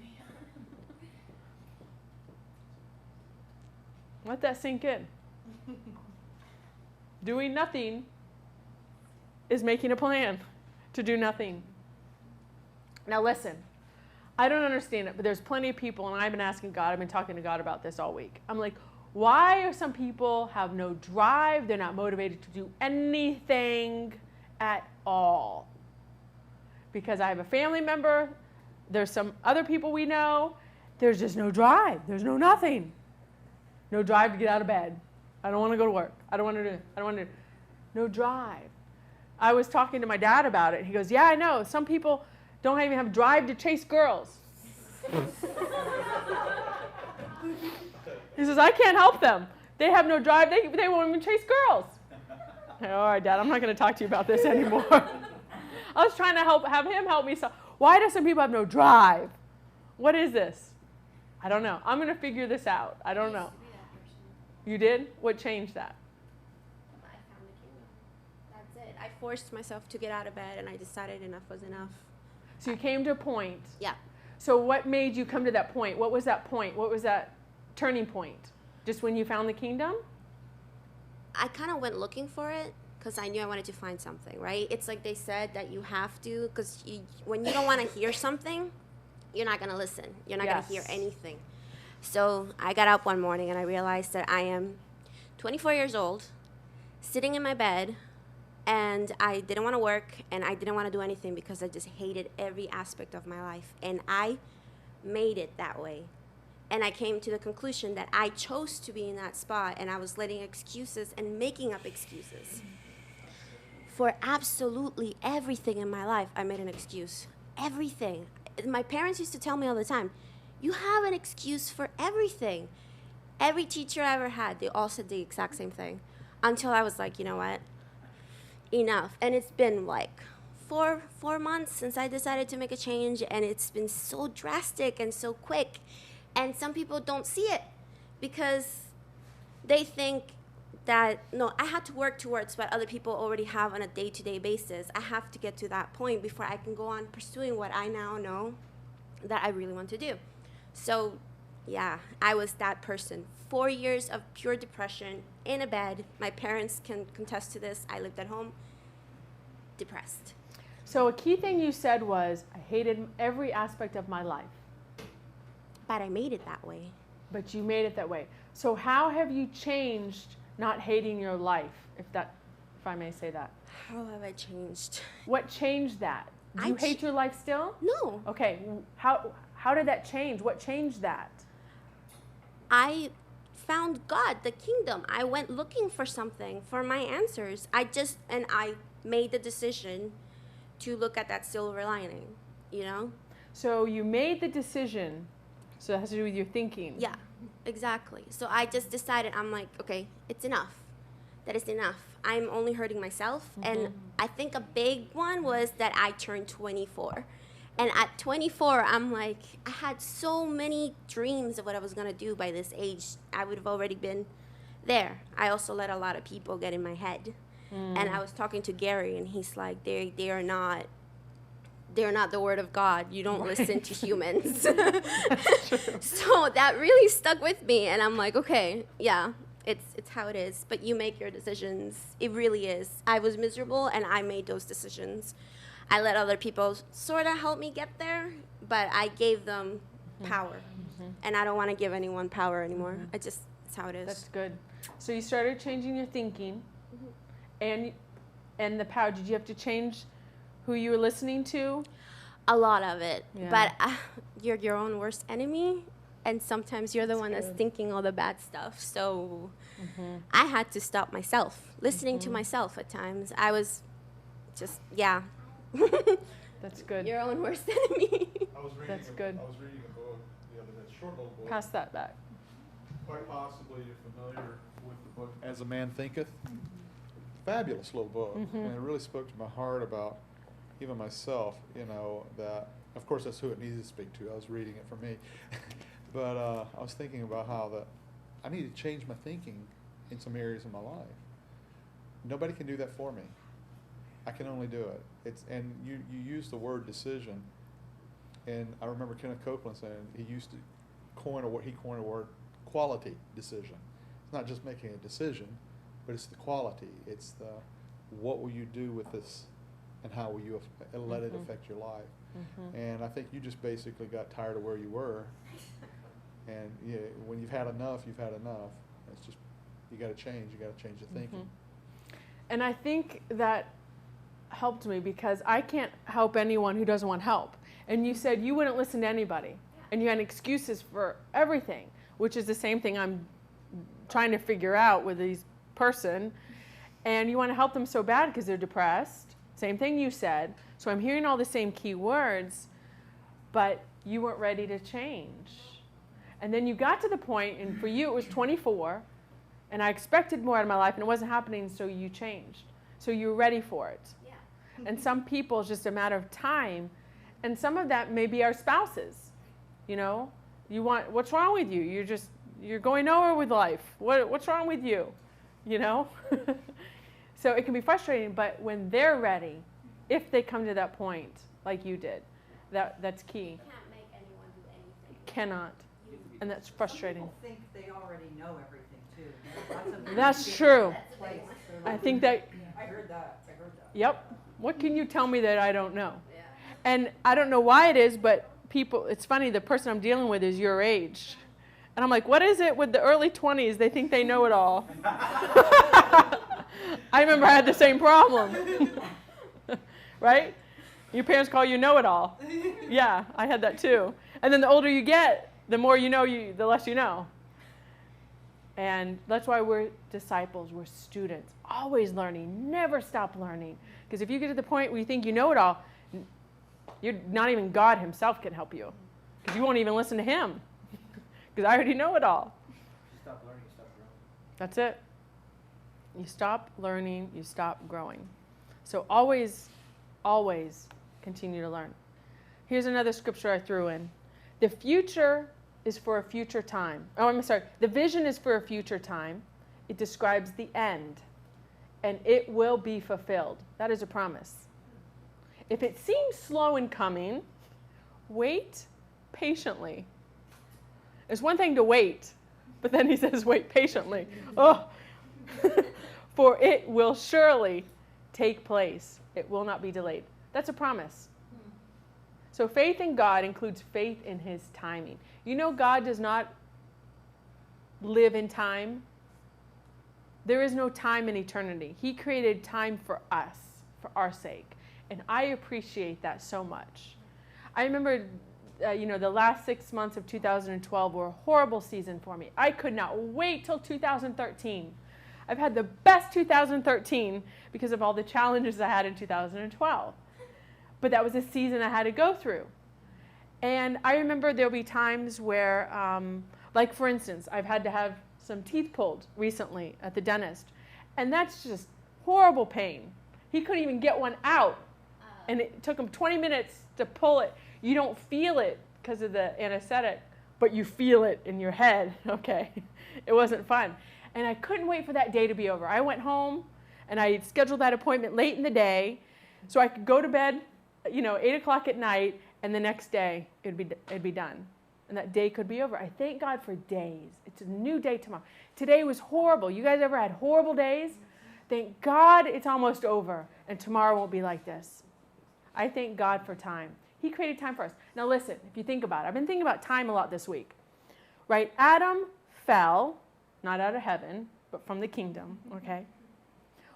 Let that sink in. Doing nothing is making a plan to do nothing. Now listen, I don't understand it, but there's plenty of people, and I've been asking God, I've been talking to God about this all week. I'm like, why are some people have no drive? They're not motivated to do anything at all. Because I have a family member, there's some other people we know, there's just no drive. There's no nothing. No drive to get out of bed. I don't want to go to work. I don't want to do it. I don't want to do it. No drive. I was talking to my dad about it. He goes, yeah, I know. Some people don't even have drive to chase girls. He says, I can't help them. They have no drive. They won't even chase girls. All right, Dad, I'm not going to talk to you about this anymore. I was trying to have him help me. So why do some people have no drive? What is this? I don't know. I'm going to figure this out. I don't know. You did? What changed that? I found the kingdom. That's it. I forced myself to get out of bed, and I decided enough was enough. So you came to a point. Yeah. So what made you come to that point? What was that point? What was that turning point? Just when you found the kingdom? I kind of went looking for it because I knew I wanted to find something, right? It's like they said that you have to, because when you don't want to hear something, you're not going to listen. You're not going to hear anything. So I got up one morning and I realized that I am 24 years old, sitting in my bed, and I didn't want to work and I didn't want to do anything because I just hated every aspect of my life. And I made it that way. And I came to the conclusion that I chose to be in that spot, and I was letting excuses and making up excuses. For absolutely everything in my life, I made an excuse. Everything. My parents used to tell me all the time, you have an excuse for everything. Every teacher I ever had, they all said the exact same thing. Until I was like, you know what? Enough. And it's been like four months since I decided to make a change, and it's been so drastic and so quick. And some people don't see it because they think that, no, I had to work towards what other people already have on a day-to-day basis. I have to get to that point before I can go on pursuing what I now know that I really want to do. So, yeah, I was that person. 4 years of pure depression, in a bed. My parents can contest to this. I lived at home, depressed. So a key thing you said was, I hated every aspect of my life. But I made it that way. But you made it that way. So how have you changed not hating your life, if I may say that? How have I changed? What changed that? Do you hate your life still? No. Okay. How did that change? What changed that? I found God, the kingdom. I went looking for something, for my answers. I made the decision to look at that silver lining, you know? So you made the decision. So that has to do with your thinking. Yeah, exactly. So I just decided, I'm like, okay, it's enough. that is enough. I'm only hurting myself. And I think a big one was that I turned 24. And at 24, I'm like, I had so many dreams of what I was going to do by this age. I would have already been there. I also let a lot of people get in my head. And I was talking to Gary, and he's like, they are not the word of God. You don't listen to humans. So that really stuck with me. And I'm like, okay, yeah, it's how it is. But you make your decisions. It really is. I was miserable, and I made those decisions. I let other people sort of help me get there, but I gave them power. And I don't want to give anyone power anymore. It's how it is. That's good. So you started changing your thinking, and the power. Did you have to change who you were listening to? A lot of it. Yeah. But you're your own worst enemy, and sometimes you're the one that's thinking all the bad stuff. So I had to stop myself, listening to myself at times. I was just, yeah. That's good. Your own worst enemy. That's good. I was reading a book the other day, short little book. Pass that back. Quite possibly you're familiar with the book As a Man Thinketh. Fabulous little book. And it really spoke to my heart about even myself, you know, that, of course, that's who it needs to speak to. I was reading it for me. But I was thinking about how that I need to change my thinking in some areas of my life. Nobody can do that for me. I can only do it. And you use the word decision. And I remember Kenneth Copeland saying he used to coined a word quality decision. It's not just making a decision, but it's the quality. It's the what will you do with this, and how will you let it affect your life. And I think you just basically got tired of where you were. And when you've had enough, you've had enough. It's just you got to change. You got to change the thinking. And I think that helped me because I can't help anyone who doesn't want help. And you said you wouldn't listen to anybody, and you had excuses for everything, which is the same thing I'm trying to figure out with this person. And you want to help them so bad because they're depressed. Same thing you said. So I'm hearing all the same key words, but you weren't ready to change. And then you got to the point, and for you it was 24, and I expected more out of my life, and it wasn't happening, so you changed. So you were ready for it. Yeah. And some people, it's just a matter of time. And some of that may be our spouses. You know, what's wrong with you? You're going nowhere with life. What's wrong with you? You know? So it can be frustrating, but when they're ready, if they come to that point, like you did, that's key. You can't make anyone do anything. Cannot. And that's frustrating. Some people think they already know everything too. Lots of That's people true. get placed. They're I like, think that, I heard that. yep. What can you tell me that I don't know? Yeah. And I don't know why it is, but people, it's funny, the person I'm dealing with is your age. And I'm like, what is it with the early 20s? They think they know it all. I remember I had the same problem. Right? Your parents call you know-it-all. Yeah, I had that too. And then the older you get, the more you know, the less you know. And that's why we're disciples, we're students, always learning, never stop learning. Because if you get to the point where you think you know it all, you're not even God himself can help you. Because you won't even listen to him. Because I already know it all. You stop learning, you stop growing. That's it. You stop learning, you stop growing. So always, always continue to learn. Here's another scripture I threw in. The future is for a future time. Oh, I'm sorry. The vision is for a future time. It describes the end. And it will be fulfilled. That is a promise. If it seems slow in coming, wait patiently. It's one thing to wait, but then he says, wait patiently. Oh, for it will surely take place. It will not be delayed. That's a promise. So faith in God includes faith in his timing. You know, God does not live in time. There is no time in eternity. He created time for us, for our sake. And I appreciate that so much. I remember, the last 6 months of 2012 were a horrible season for me. I could not wait till 2013. I've had the best 2013 because of all the challenges I had in 2012. But that was a season I had to go through. And I remember there'll be times where, like for instance, I've had to have some teeth pulled recently at the dentist. And that's just horrible pain. He couldn't even get one out. And it took him 20 minutes to pull it. You don't feel it because of the anesthetic, but you feel it in your head. Okay. It wasn't fun. And I couldn't wait for that day to be over. I went home and I scheduled that appointment late in the day so I could go to bed, 8 o'clock at night, and the next day it'd be done. And that day could be over. I thank God for days. It's a new day tomorrow. Today was horrible. You guys ever had horrible days? Thank God it's almost over and tomorrow won't be like this. I thank God for time. He created time for us. Now listen, if you think about it, I've been thinking about time a lot this week. Right? Adam fell, not out of heaven, but from the kingdom, okay?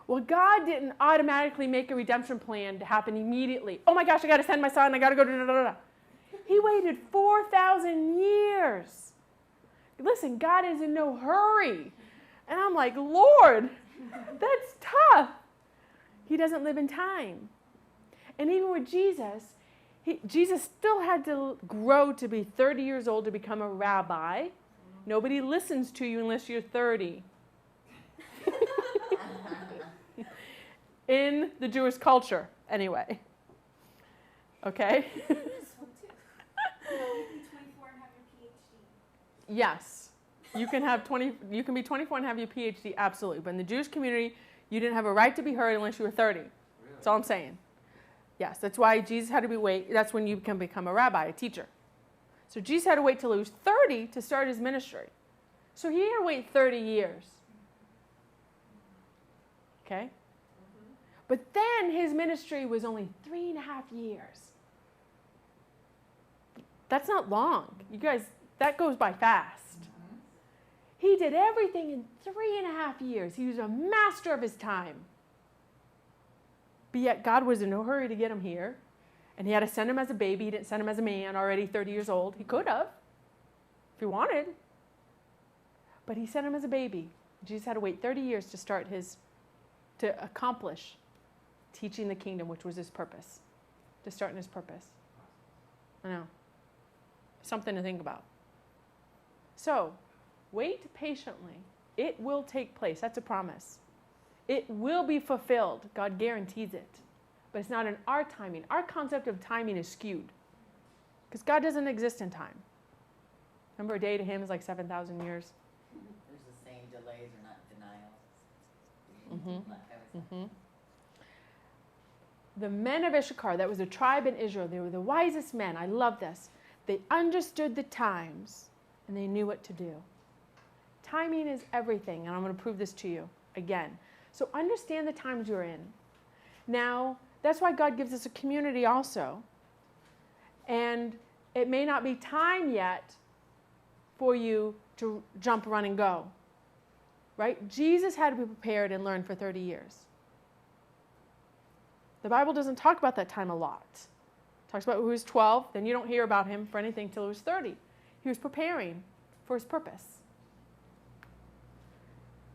Well, God didn't automatically make a redemption plan to happen immediately. Oh my gosh, I got to send my son, I got to go da-da-da-da. He waited 4,000 years. Listen, God is in no hurry. And I'm like, Lord, that's tough. He doesn't live in time. And even with Jesus, Jesus still had to grow to be 30 years old to become a rabbi. Nobody listens to you unless you're 30. In the Jewish culture, anyway. Okay? Yes. You can be 24 and have your PhD, absolutely. But in the Jewish community, you didn't have a right to be heard unless you were 30. That's all I'm saying. Yes, that's why Jesus had to that's when you can become a rabbi, a teacher. So Jesus had to wait till he was 30 to start his ministry. So he had to wait 30 years. Okay? But then his ministry was only 3.5 years. That's not long. You guys, that goes by fast. He did everything in 3.5 years. He was a master of his time. But yet God was in no hurry to get him here. And he had to send him as a baby. He didn't send him as a man already 30 years old. He could have, if he wanted. But he sent him as a baby. Jesus had to wait 30 years to accomplish teaching the kingdom, which was his purpose. To start in his purpose. I know. Something to think about. So, wait patiently. It will take place. That's a promise. It will be fulfilled. God guarantees it. But it's not in our timing. Our concept of timing is skewed. Because God doesn't exist in time. Remember, a day to him is like 7,000 years. There's the same delays or not denials. The men of Issachar, that was a tribe in Israel, they were the wisest men. I love this. They understood the times and they knew what to do. Timing is everything, and I'm going to prove this to you again. So understand the times you're in. Now, that's why God gives us a community also. And it may not be time yet for you to jump, run, and go. Right? Jesus had to be prepared and learn for 30 years. The Bible doesn't talk about that time a lot. It talks about when he was 12, then you don't hear about him for anything till he was 30. He was preparing for his purpose.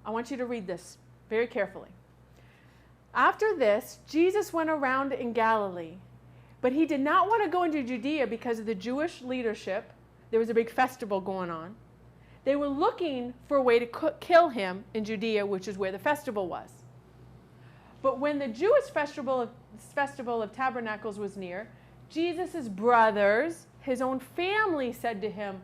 I want you to read this very carefully. After this, Jesus went around in Galilee, but he did not want to go into Judea because of the Jewish leadership. There was a big festival going on. They were looking for a way to kill him in Judea, which is where the festival was. But when the Jewish festival of Tabernacles was near, Jesus' brothers, his own family, said to him,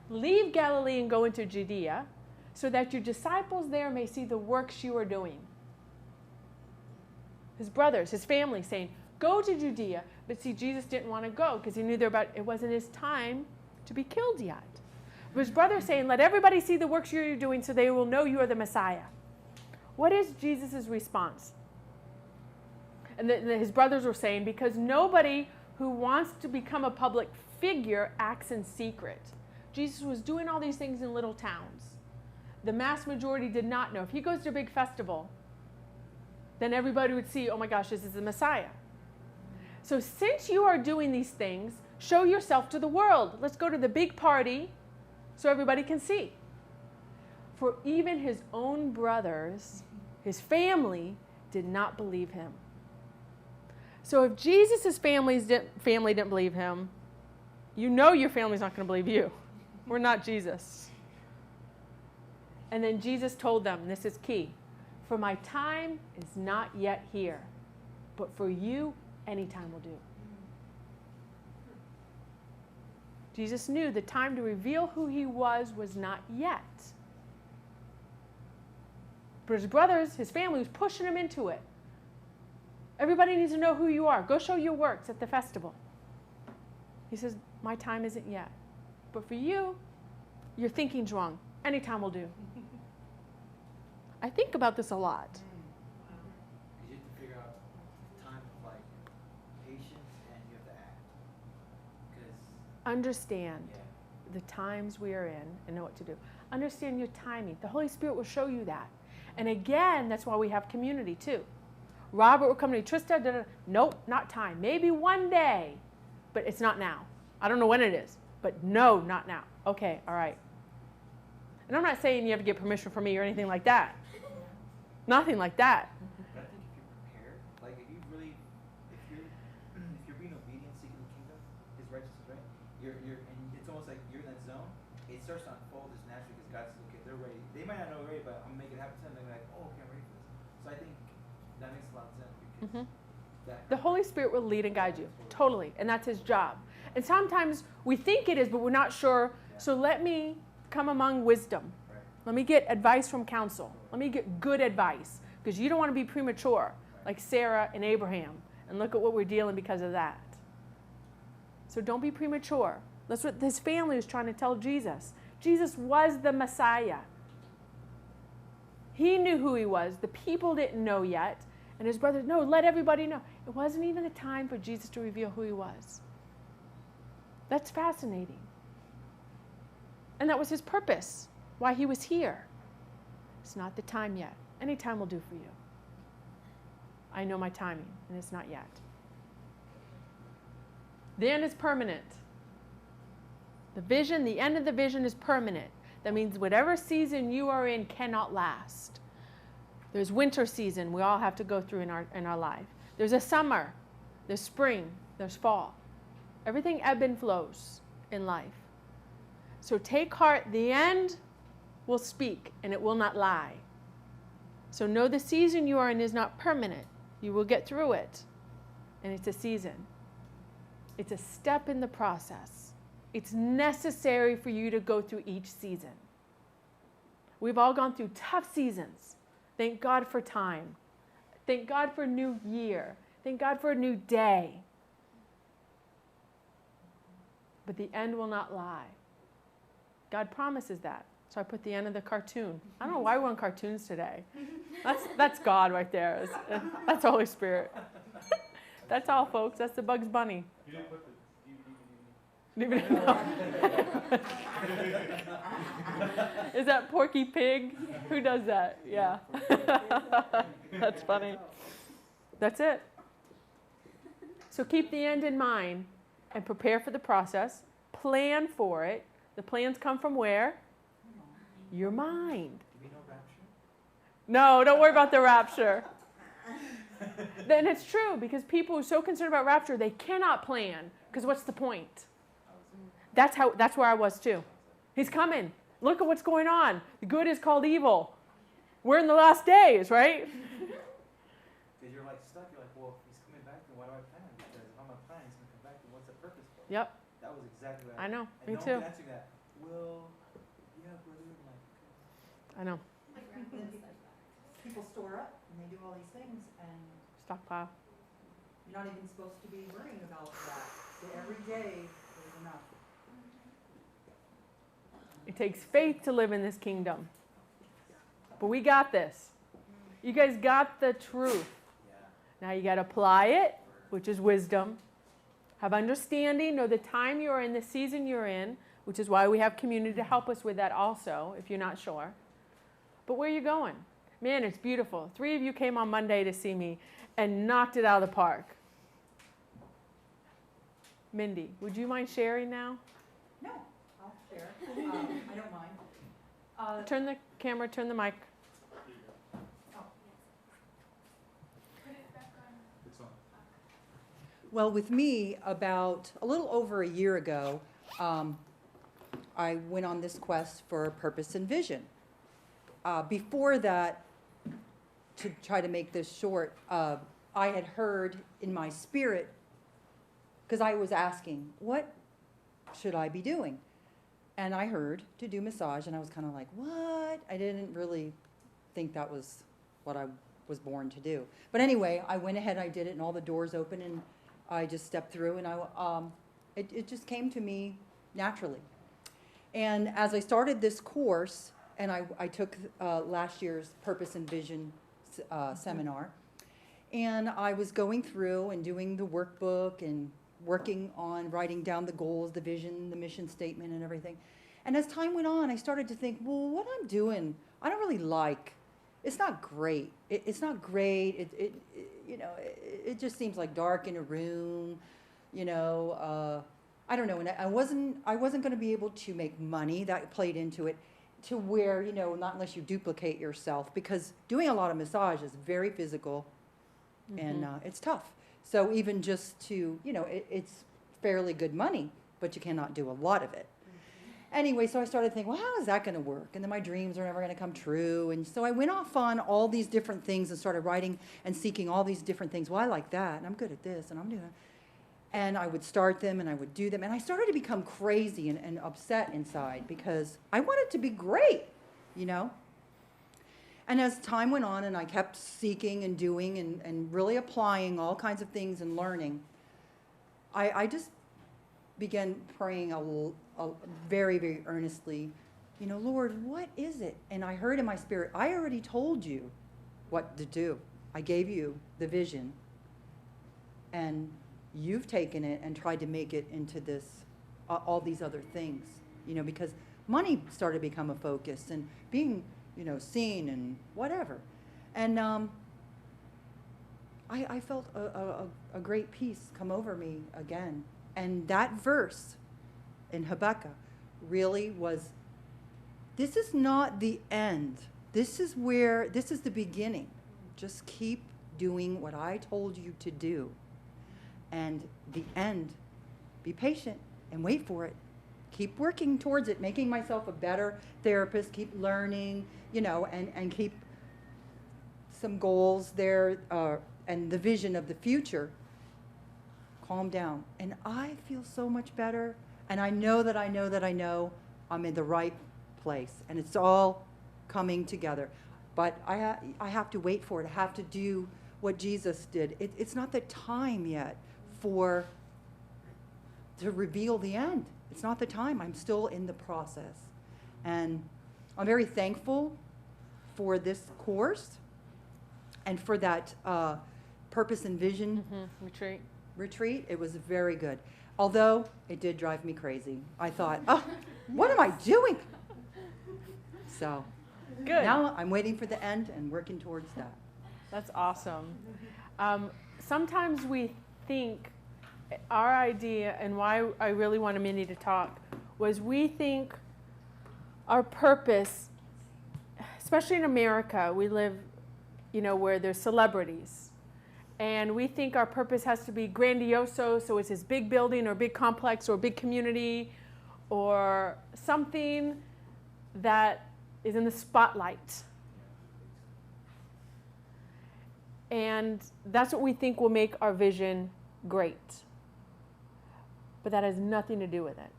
"Leave Galilee and go into Judea, so that your disciples there may see the works you are doing." His brothers, his family saying, "Go to Judea." But see, Jesus didn't want to go because he knew it wasn't his time to be killed yet. But his brothers saying, "Let everybody see the works you're doing so they will know you are the Messiah." What is Jesus' response? And his brothers were saying, because nobody who wants to become a public figure acts in secret. Jesus was doing all these things in little towns. The mass majority did not know. If he goes to a big festival, then everybody would see, oh my gosh, this is the Messiah. So since you are doing these things, show yourself to the world. Let's go to the big party so everybody can see. For even his own brothers, his family, did not believe him. So if Jesus' family didn't believe him, you know your family's not going to believe you. We're not Jesus. And then Jesus told them, and this is key, For my time is not yet here, but for you, any time will do. Jesus knew the time to reveal who he was not yet. But his brothers, his family was pushing him into it. Everybody needs to know who you are. Go show your works at the festival. He says, my time isn't yet. But for you, your thinking's wrong. Any time will do. I think about this a lot. You have to figure out time of like patience, and you have to act. Because Understand the times we are in and know what to do. Understand your timing. The Holy Spirit will show you that. And again, that's why we have community too. Robert will come to me, Trista, da, da. Nope, not time. Maybe one day, but it's not now. I don't know when it is, but no, not now. Okay, all right. And I'm not saying you have to get permission from me or anything like that. Nothing like that. But I think if you're prepared, like if you're being obedient, seeking the kingdom, His righteousness, right? And it's almost like you're in that zone. It starts to unfold just naturally because God says, okay, they're ready. They might not know they're ready, but I'm gonna make it happen to them. They're like, oh, okay, I'm ready for this. So I think that makes a lot of sense because The Holy Spirit will lead and guide you, totally, and that's his job. And sometimes we think it is, but we're not sure. So let me come among wisdom. Right. Let me get advice from counsel. Let me get good advice, because you don't want to be premature like Sarah and Abraham. And look at what we're dealing because of that. So don't be premature. That's what his family was trying to tell Jesus. Jesus was the Messiah. He knew who he was. The people didn't know yet. And his brothers, no, let everybody know. It wasn't even the time for Jesus to reveal who he was. That's fascinating. And that was his purpose, why he was here. It's not the time yet. Any time will do for you. I know my timing, and it's not yet. The end is permanent. The vision, the end of the vision is permanent. That means whatever season you are in cannot last. There's winter season we all have to go through in our life. There's a summer, there's spring, there's fall. Everything ebb and flows in life. So take heart, the end will speak and it will not lie. So know the season you are in is not permanent. You will get through it. And it's a season. It's a step in the process. It's necessary for you to go through each season. We've all gone through tough seasons. Thank God for time. Thank God for a new year. Thank God for a new day. But the end will not lie. God promises that. So I put the end of the cartoon. I don't know why we're on cartoons today. That's God right there. That's Holy Spirit. That's all, folks. That's the Bugs Bunny. You didn't put the Is that Porky Pig? Who does that? Yeah. That's funny. That's it. So keep the end in mind and prepare for the process. Plan for it. The plans come from where? Your mind. Do we know rapture? No, don't worry about the rapture. Then it's true, because people are so concerned about rapture, they cannot plan. Because what's the point? That's where I was too. He's coming. Look at what's going on. The good is called evil. We're in the last days, right? Because you're like stuck. You're like, well, if he's coming back, then why do I plan? Because if I'm not planning, he's going to come back, then what's the purpose for it? Yep. That was exactly what I know. And Me no too. one can answer that. Well, yeah, brother. Like, I know. People store up and they do all these things and Stockpile. you're not even supposed to be worrying about that. So every day there's enough. It takes faith to live in this kingdom. But we got this. You guys got the truth. yeah. Now you got to apply it, which is wisdom. Have understanding, know the time you're in, the season you're in, which is why we have community to help us with that also, if you're not sure. But where are you going? Man, it's beautiful. 3 of you came on Monday to see me and knocked it out of the park. Mindy, would you mind sharing now? No, I'll share. I don't mind. Turn the camera, turn the mic. It's on. Well, with me, about a little over a year ago, I went on this quest for purpose and vision. Before that, to try to make this short, I had heard in my spirit, because I was asking, what should I be doing? And I heard to do massage, and I was kind of like, what? I didn't really think that was what I was born to do. But anyway, I went ahead, I did it, and all the doors opened, and I just stepped through, and it just came to me naturally. And as I started this course, and I took last year's Purpose and Vision seminar, and I was going through and doing the workbook and working on writing down the goals, the vision, the mission statement, and everything. And as time went on, I started to think, well, what I'm doing, I don't really like. It's not great. It's not great. It just seems like dark in a room, I don't know. And I wasn't going to be able to make money. That played into it, to where, not unless you duplicate yourself, because doing a lot of massage is very physical, and it's tough. So even just to, it's fairly good money, but you cannot do a lot of it. Anyway, so I started thinking, well, how is that going to work? And then my dreams are never going to come true. And so I went off on all these different things and started writing and seeking all these different things. Well, I like that, and I'm good at this, and I'm doing that. And I would start them, and I would do them. And I started to become crazy and upset inside, because I wanted to be great, And as time went on, and I kept seeking and doing and really applying all kinds of things and learning, I just began praying very, very earnestly, Lord, what is it? And I heard in my spirit, I already told you what to do. I gave you the vision, and you've taken it and tried to make it into this, all these other things, because money started to become a focus, and being, seen and whatever. And I felt a great peace come over me again. And that verse in Habakkuk really was, this is not the end. This is the beginning. Just keep doing what I told you to do. And the end, be patient and wait for it. Keep working towards it, making myself a better therapist, keep learning, and keep some goals there, and the vision of the future. Calm down. And I feel so much better. And I know that I'm in the right place. And it's all coming together. But I have to wait for it. I have to do what Jesus did. It's not the time yet to reveal the end. It's not the time. I'm still in the process. And I'm very thankful for this course and for that Purpose and Vision retreat. It was very good. Although it did drive me crazy. I thought, what am I doing? So Good. Now I'm waiting for the end and working towards that. That's awesome. Sometimes we think our idea, and why I really wanted Mindy to talk, was we think our purpose, especially in America, we live, where there's celebrities. And we think our purpose has to be grandioso, so it's this big building or big complex or big community or something that is in the spotlight. And that's what we think will make our vision great. But that has nothing to do with it.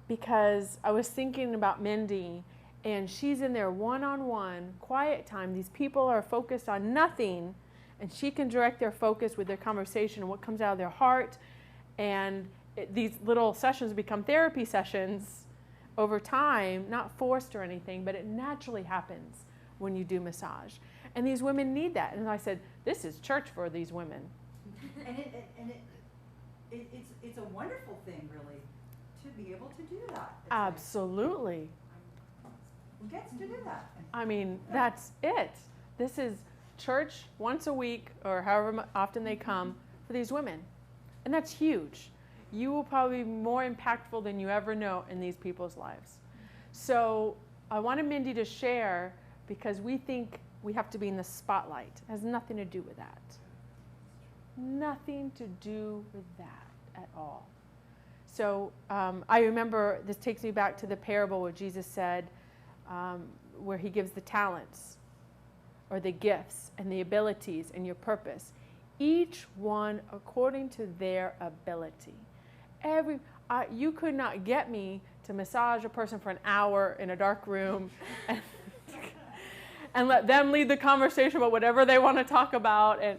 Because I was thinking about Mindy, and she's in their one-on-one quiet time. These people are focused on nothing, and she can direct their focus with their conversation and what comes out of their heart. And these little sessions become therapy sessions over time, not forced or anything, but it naturally happens when you do massage. And these women need that. And I said, this is church for these women. It's a wonderful thing, really, to be able to do that. It's Absolutely. who gets to do that? I mean, that's it. This is church once a week or however often they come for these women. And that's huge. You will probably be more impactful than you ever know in these people's lives. So I wanted Mindy to share, because we think we have to be in the spotlight. It has nothing to do with that. Nothing to do with that at all. So I remember, this takes me back to the parable where Jesus said, where he gives the talents, or the gifts and the abilities and your purpose, each one according to their ability. You could not get me to massage a person for an hour in a dark room and let them lead the conversation about whatever they want to talk about, and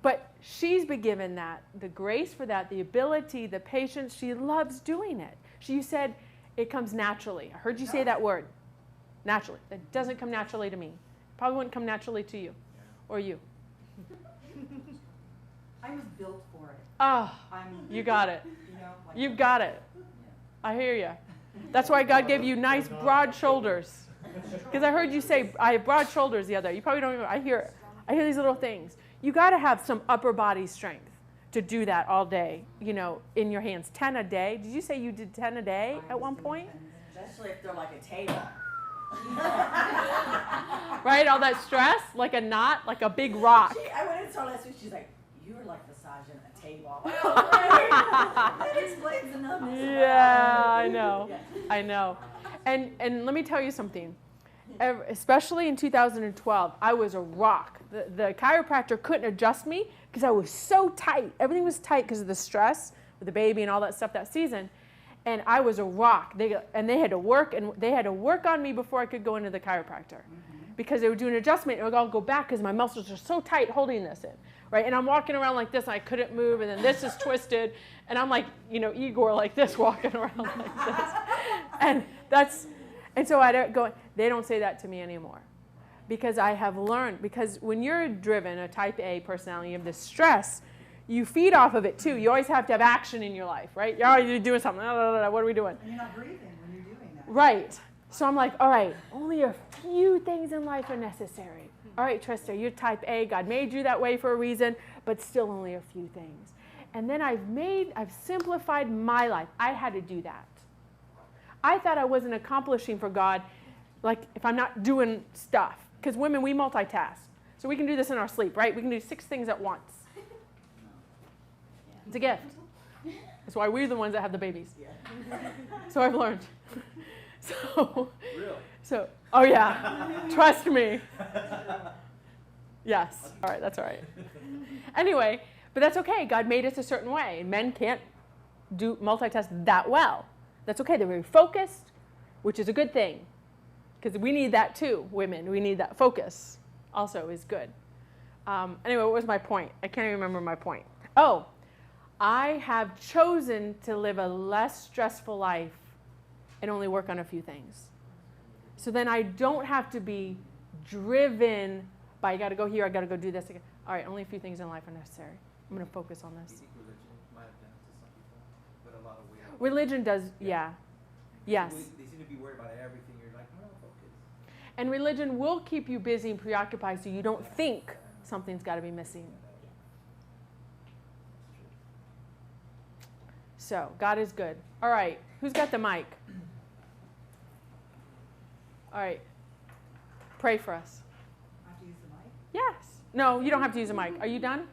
But she's been given that, the grace for that, the ability, the patience. She loves doing it. You said it comes naturally. I heard you say that word, naturally. That doesn't come naturally to me. Probably wouldn't come naturally to you, or you. I was built for it. Oh, you got it. You've got it. I hear you. That's why God gave you nice broad shoulders. Because I heard you say, I have broad shoulders the other day. You probably don't even, I hear these little things. You got to have some upper body strength to do that all day, in your hands. 10 a day. Did you say you did 10 a day at one point? Especially if they're like a table. Right? All that stress, like a knot, like a big rock. I went and saw last week, she's like, you were like massaging a table. That explains enough. Yeah, I know. I know. And let me tell you something. Especially in 2012, I was a rock. The chiropractor couldn't adjust me because I was so tight. Everything was tight because of the stress with the baby and all that stuff that season. And I was a rock. They had to work, and they had to work on me before I could go into the chiropractor. Because they would do an adjustment, and I'll go back because my muscles are so tight holding this in. Right? And I'm walking around like this, and I couldn't move, and then this is twisted, and I'm like, Igor like this, walking around like this. And so I don't go, they don't say that to me anymore. Because I have learned, because when you're driven, a type A personality, you have this stress, you feed off of it too. You always have to have action in your life, right? You're always doing something. What are we doing? And you're not breathing when you're doing that. Right. So I'm like, all right, only a few things in life are necessary. All right, Trista, you're type A. God made you that way for a reason, but still only a few things. And then I've simplified my life. I had to do that. I thought I wasn't accomplishing for God, like if I'm not doing stuff. Because women, we multitask. So we can do this in our sleep, right? We can do 6 things at once. It's a gift. That's why we're the ones that have the babies. So I've learned. Really? Oh yeah, trust me. Yes, all right, that's all right. Anyway, but that's okay. God made us a certain way. Men can't multitask that well. That's okay. They're very focused, which is a good thing. Because we need that too, women. We need that focus also is good. Anyway, what was my point? I can't even remember my point. Oh, I have chosen to live a less stressful life and only work on a few things. So then I don't have to be driven by, I got to go here, I got to go do this. All right, only a few things in life are necessary. I'm going to focus on You this. think religion might have done it to some people, but a lot of women. Religion does, yeah. Yes. They seem to be worried about everything. You're like, no, focus. And religion will keep you busy and preoccupied so you don't think something's got to be missing. So, God is good. All right, who's got the mic? All right, pray for us. I have to use the mic? Yes. No, you don't have to use a mic. Are you done?